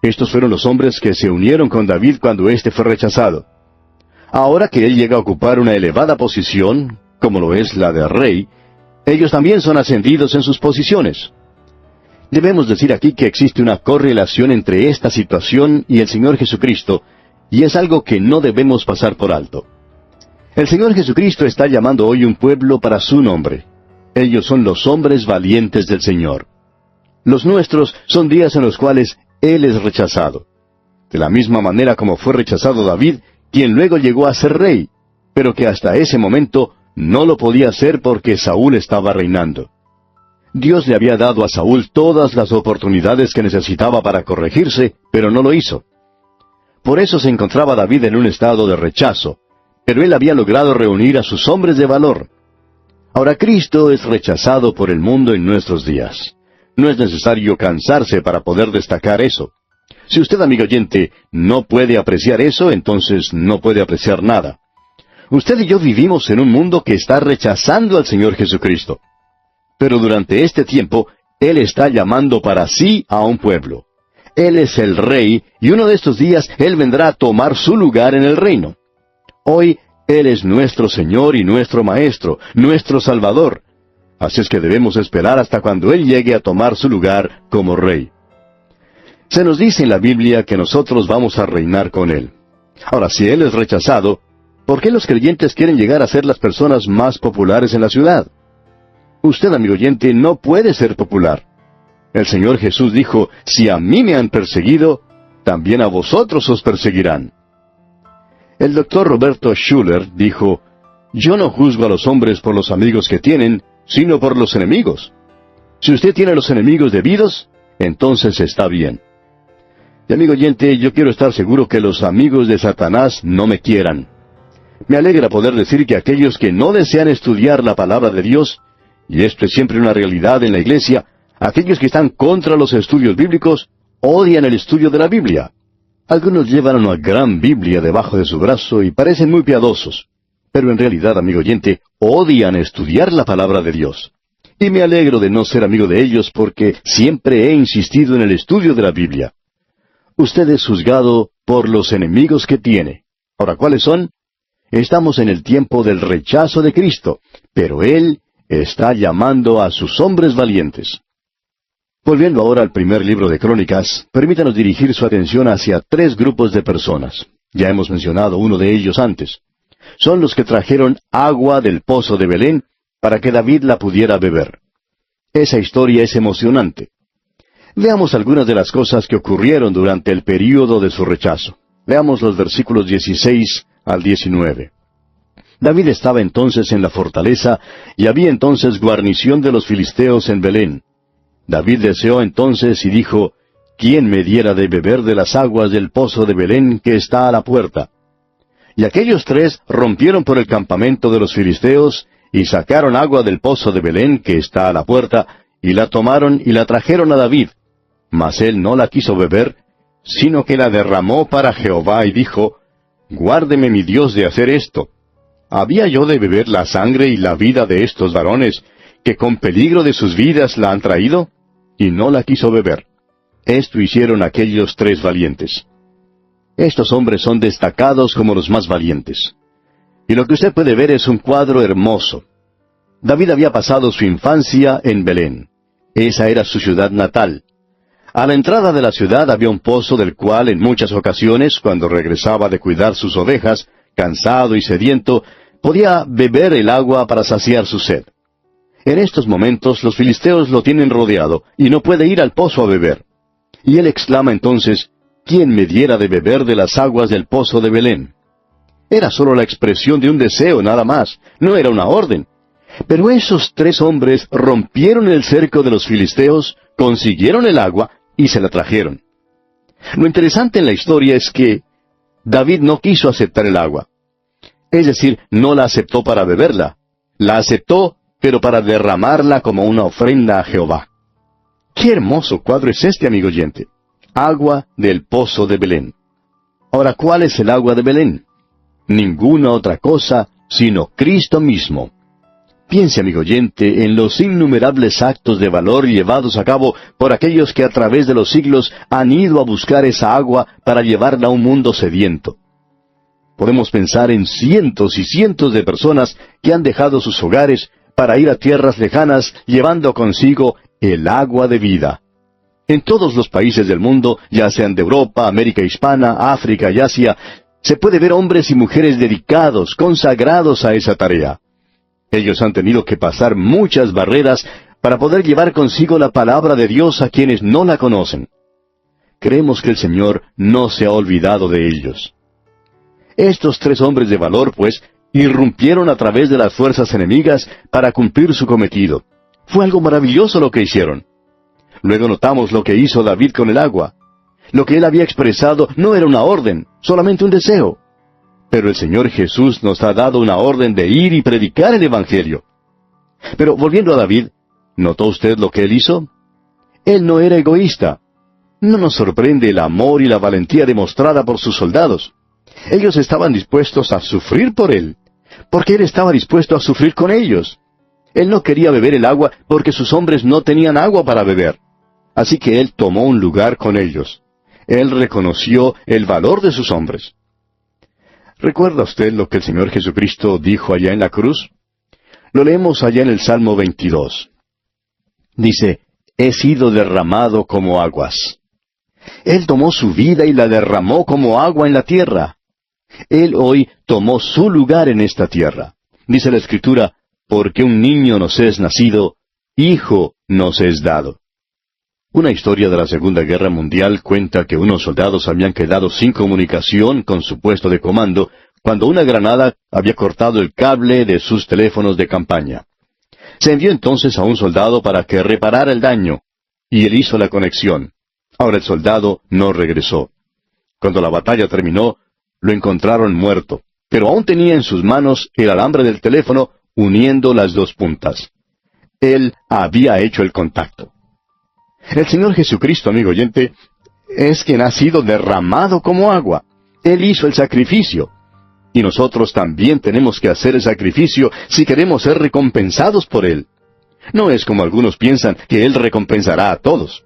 Estos fueron los hombres que se unieron con David cuando éste fue rechazado. Ahora que él llega a ocupar una elevada posición, como lo es la de rey, ellos también son ascendidos en sus posiciones. Debemos decir aquí que existe una correlación entre esta situación y el Señor Jesucristo, y es algo que no debemos pasar por alto. El Señor Jesucristo está llamando hoy un pueblo para su nombre. Ellos son los hombres valientes del Señor. Los nuestros son días en los cuales Él es rechazado. De la misma manera como fue rechazado David, quien luego llegó a ser rey, pero que hasta ese momento no lo podía hacer porque Saúl estaba reinando. Dios le había dado a Saúl todas las oportunidades que necesitaba para corregirse, pero no lo hizo. Por eso se encontraba David en un estado de rechazo, pero él había logrado reunir a sus hombres de valor. Ahora Cristo es rechazado por el mundo en nuestros días. No es necesario cansarse para poder destacar eso. Si usted, amigo oyente, no puede apreciar eso, entonces no puede apreciar nada. Usted y yo vivimos en un mundo que está rechazando al Señor Jesucristo. Pero durante este tiempo, Él está llamando para sí a un pueblo. Él es el Rey, y uno de estos días Él vendrá a tomar su lugar en el reino. Hoy, Él es nuestro Señor y nuestro Maestro, nuestro Salvador. Así es que debemos esperar hasta cuando Él llegue a tomar su lugar como Rey. Se nos dice en la Biblia que nosotros vamos a reinar con Él. Ahora, si Él es rechazado, ¿por qué los creyentes quieren llegar a ser las personas más populares en la ciudad? Usted, amigo oyente, no puede ser popular. El Señor Jesús dijo, si a mí me han perseguido, también a vosotros os perseguirán. El doctor Roberto Schuller dijo, yo no juzgo a los hombres por los amigos que tienen, sino por los enemigos. Si usted tiene los enemigos debidos, entonces está bien. Y amigo oyente, yo quiero estar seguro que los amigos de Satanás no me quieran. Me alegra poder decir que aquellos que no desean estudiar la palabra de Dios, y esto es siempre una realidad en la iglesia, aquellos que están contra los estudios bíblicos, odian el estudio de la Biblia. Algunos llevan una gran Biblia debajo de su brazo y parecen muy piadosos. Pero en realidad, amigo oyente, odian estudiar la palabra de Dios. Y me alegro de no ser amigo de ellos porque siempre he insistido en el estudio de la Biblia. Usted es juzgado por los enemigos que tiene. Ahora, ¿cuáles son? Estamos en el tiempo del rechazo de Cristo, pero Él está llamando a sus hombres valientes. Volviendo ahora al primer libro de Crónicas, permítanos dirigir su atención hacia tres grupos de personas. Ya hemos mencionado uno de ellos antes. Son los que trajeron agua del pozo de Belén para que David la pudiera beber. Esa historia es emocionante. Veamos algunas de las cosas que ocurrieron durante el período de su rechazo. Veamos los versículos 16 al 19. David estaba entonces en la fortaleza, y había entonces guarnición de los filisteos en Belén. David deseó entonces y dijo, ¿quién me diera de beber de las aguas del pozo de Belén que está a la puerta? Y aquellos tres rompieron por el campamento de los filisteos, y sacaron agua del pozo de Belén que está a la puerta, y la tomaron y la trajeron a David. Mas él no la quiso beber, sino que la derramó para Jehová, y dijo, Guárdeme mi Dios de hacer esto. ¿Había yo de beber la sangre y la vida de estos varones, que con peligro de sus vidas la han traído? Y no la quiso beber. Esto hicieron aquellos tres valientes. Estos hombres son destacados como los más valientes. Y lo que usted puede ver es un cuadro hermoso. David había pasado su infancia en Belén. Esa era su ciudad natal. A la entrada de la ciudad había un pozo del cual en muchas ocasiones, cuando regresaba de cuidar sus ovejas, cansado y sediento, podía beber el agua para saciar su sed. En estos momentos los filisteos lo tienen rodeado y no puede ir al pozo a beber. Y él exclama entonces, ¿quién me diera de beber de las aguas del pozo de Belén? Era solo la expresión de un deseo, nada más. No era una orden. Pero esos tres hombres rompieron el cerco de los filisteos, consiguieron el agua y se la trajeron. Lo interesante en la historia es que David no quiso aceptar el agua. Es decir, no la aceptó para beberla. La aceptó, pero para derramarla como una ofrenda a Jehová. ¡Qué hermoso cuadro es este, amigo oyente! Agua del pozo de Belén. Ahora, ¿cuál es el agua de Belén? Ninguna otra cosa sino Cristo mismo. Piense, amigo oyente, en los innumerables actos de valor llevados a cabo por aquellos que a través de los siglos han ido a buscar esa agua para llevarla a un mundo sediento. Podemos pensar en cientos y cientos de personas que han dejado sus hogares para ir a tierras lejanas llevando consigo el agua de vida. En todos los países del mundo, ya sean de Europa, América Hispana, África y Asia, se puede ver hombres y mujeres dedicados, consagrados a esa tarea. Ellos han tenido que pasar muchas barreras para poder llevar consigo la palabra de Dios a quienes no la conocen. Creemos que el Señor no se ha olvidado de ellos. Estos tres hombres de valor, pues, irrumpieron a través de las fuerzas enemigas para cumplir su cometido. Fue algo maravilloso lo que hicieron. Luego notamos lo que hizo David con el agua. Lo que él había expresado no era una orden, solamente un deseo. Pero el Señor Jesús nos ha dado una orden de ir y predicar el Evangelio. Pero volviendo a David, ¿notó usted lo que él hizo? Él no era egoísta. No nos sorprende el amor y la valentía demostrada por sus soldados. Ellos estaban dispuestos a sufrir por él, porque él estaba dispuesto a sufrir con ellos. Él no quería beber el agua porque sus hombres no tenían agua para beber. Así que él tomó un lugar con ellos. Él reconoció el valor de sus hombres. ¿Recuerda usted lo que el Señor Jesucristo dijo allá en la cruz? Lo leemos allá en el Salmo 22. Dice, he sido derramado como aguas. Él tomó su vida y la derramó como agua en la tierra. Él hoy tomó su lugar en esta tierra. Dice la Escritura, porque un niño nos es nacido, hijo nos es dado. Una historia de la Segunda Guerra Mundial cuenta que unos soldados habían quedado sin comunicación con su puesto de comando cuando una granada había cortado el cable de sus teléfonos de campaña. Se envió entonces a un soldado para que reparara el daño, y él hizo la conexión. Ahora el soldado no regresó. Cuando la batalla terminó, lo encontraron muerto, pero aún tenía en sus manos el alambre del teléfono uniendo las dos puntas. Él había hecho el contacto. El Señor Jesucristo, amigo oyente, es quien ha sido derramado como agua. Él hizo el sacrificio. Y nosotros también tenemos que hacer el sacrificio si queremos ser recompensados por Él. No es como algunos piensan, que Él recompensará a todos.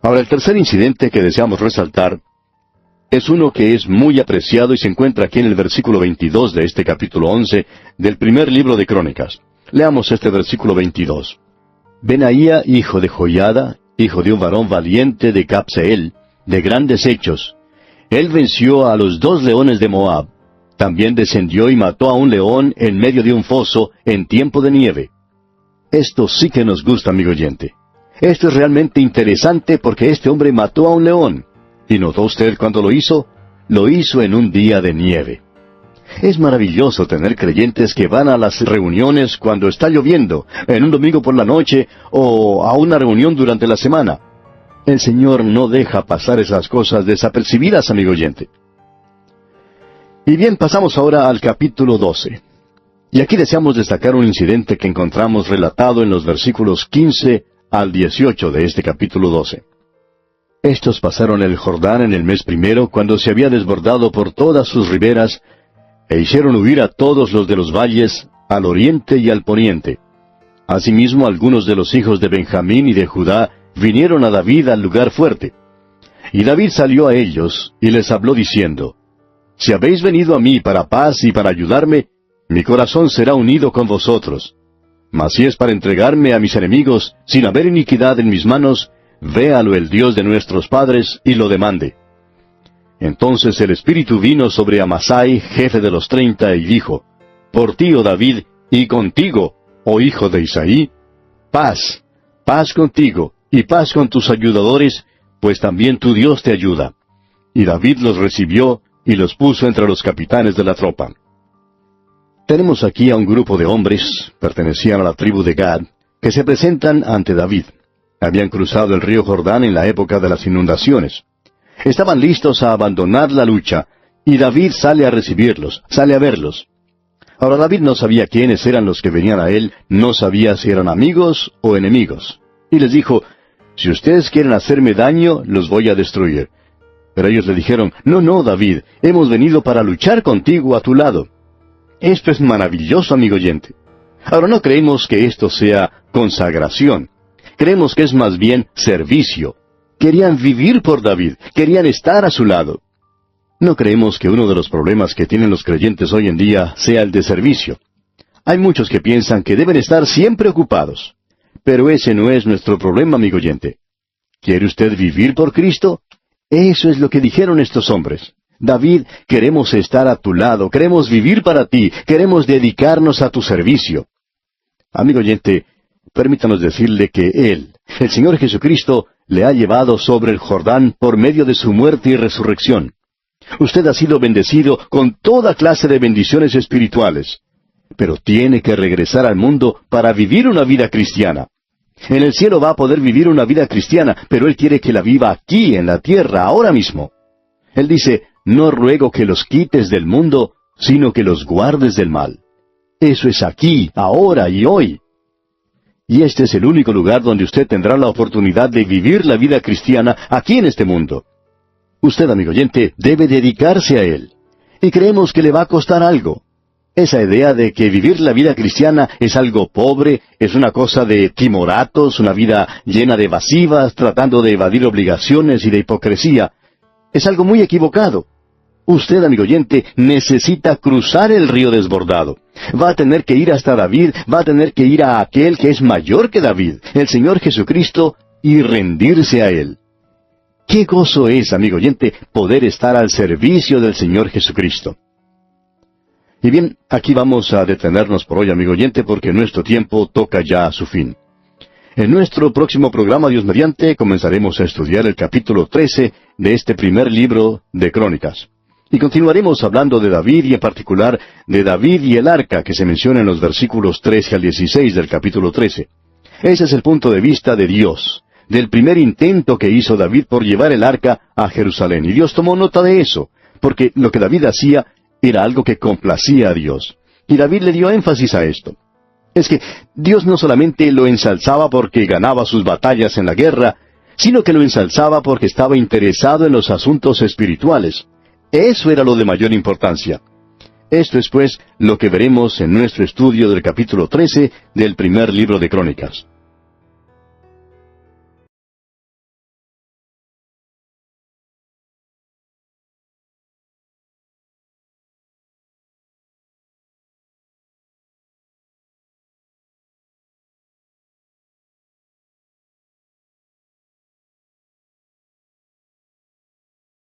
Ahora, el tercer incidente que deseamos resaltar es uno que es muy apreciado y se encuentra aquí en el versículo 22 de este capítulo 11 del primer libro de Crónicas. Leamos este versículo 22. Benaía, hijo de Joiada, hijo de un varón valiente de Capseel, de grandes hechos. Él venció a los 2 leones de Moab. También descendió y mató a un león en medio de un foso en tiempo de nieve. Esto sí que nos gusta, amigo oyente. Esto es realmente interesante porque este hombre mató a un león. ¿Y notó usted cuando lo hizo? Lo hizo en un día de nieve. Es maravilloso tener creyentes que van a las reuniones cuando está lloviendo, en un domingo por la noche, o a una reunión durante la semana. El Señor no deja pasar esas cosas desapercibidas, amigo oyente. Y bien, pasamos ahora al capítulo 12. Y aquí deseamos destacar un incidente que encontramos relatado en los versículos 15 al 18 de este capítulo 12. Estos pasaron el Jordán en el mes primero, cuando se había desbordado por todas sus riberas, e hicieron huir a todos los de los valles, al oriente y al poniente. Asimismo, algunos de los hijos de Benjamín y de Judá vinieron a David al lugar fuerte. Y David salió a ellos, y les habló diciendo, Si habéis venido a mí para paz y para ayudarme, mi corazón será unido con vosotros. Mas si es para entregarme a mis enemigos, sin haber iniquidad en mis manos, véalo el Dios de nuestros padres, y lo demande. Entonces el Espíritu vino sobre Amasai, jefe de los 30, y dijo, Por ti, oh David, y contigo, oh hijo de Isaí, paz, paz contigo, y paz con tus ayudadores, pues también tu Dios te ayuda. Y David los recibió, y los puso entre los capitanes de la tropa. Tenemos aquí a un grupo de hombres, pertenecían a la tribu de Gad, que se presentan ante David. Habían cruzado el río Jordán en la época de las inundaciones. Estaban listos a abandonar la lucha, y David sale a recibirlos, sale a verlos. Ahora David no sabía quiénes eran los que venían a él, no sabía si eran amigos o enemigos. Y les dijo, Si ustedes quieren hacerme daño, los voy a destruir. Pero ellos le dijeron, No, David, hemos venido para luchar contigo a tu lado. Esto es maravilloso, amigo oyente. Ahora no creemos que esto sea consagración. Creemos que es más bien servicio. Querían vivir por David, querían estar a su lado. No creemos que uno de los problemas que tienen los creyentes hoy en día sea el de servicio. Hay muchos que piensan que deben estar siempre ocupados. Pero ese no es nuestro problema, amigo oyente. ¿Quiere usted vivir por Cristo? Eso es lo que dijeron estos hombres. David, queremos estar a tu lado, queremos vivir para ti, queremos dedicarnos a tu servicio. Amigo oyente, permítanos decirle que Él, el Señor Jesucristo, le ha llevado sobre el Jordán por medio de su muerte y resurrección. Usted ha sido bendecido con toda clase de bendiciones espirituales, pero tiene que regresar al mundo para vivir una vida cristiana. En el cielo va a poder vivir una vida cristiana, pero Él quiere que la viva aquí, en la tierra, ahora mismo. Él dice, No ruego que los quites del mundo, sino que los guardes del mal. Eso es aquí, ahora y hoy. Y este es el único lugar donde usted tendrá la oportunidad de vivir la vida cristiana aquí en este mundo. Usted, amigo oyente, debe dedicarse a Él. Y creemos que le va a costar algo. Esa idea de que vivir la vida cristiana es algo pobre, es una cosa de timoratos, una vida llena de evasivas, tratando de evadir obligaciones y de hipocresía, es algo muy equivocado. Usted, amigo oyente, necesita cruzar el río desbordado. Va a tener que ir hasta David, va a tener que ir a aquel que es mayor que David, el Señor Jesucristo, y rendirse a Él. ¡Qué gozo es, amigo oyente, poder estar al servicio del Señor Jesucristo! Y bien, aquí vamos a detenernos por hoy, amigo oyente, porque nuestro tiempo toca ya a su fin. En nuestro próximo programa, Dios mediante, comenzaremos a estudiar el capítulo 13 de este primer libro de Crónicas. Y continuaremos hablando de David y en particular de David y el arca que se menciona en los versículos 13 al 16 del capítulo 13. Ese es el punto de vista de Dios, del primer intento que hizo David por llevar el arca a Jerusalén. Y Dios tomó nota de eso, porque lo que David hacía era algo que complacía a Dios. Y David le dio énfasis a esto. Es que Dios no solamente lo ensalzaba porque ganaba sus batallas en la guerra, sino que lo ensalzaba porque estaba interesado en los asuntos espirituales. Eso era lo de mayor importancia. Esto es, pues, lo que veremos en nuestro estudio del capítulo 13 del primer libro de Crónicas.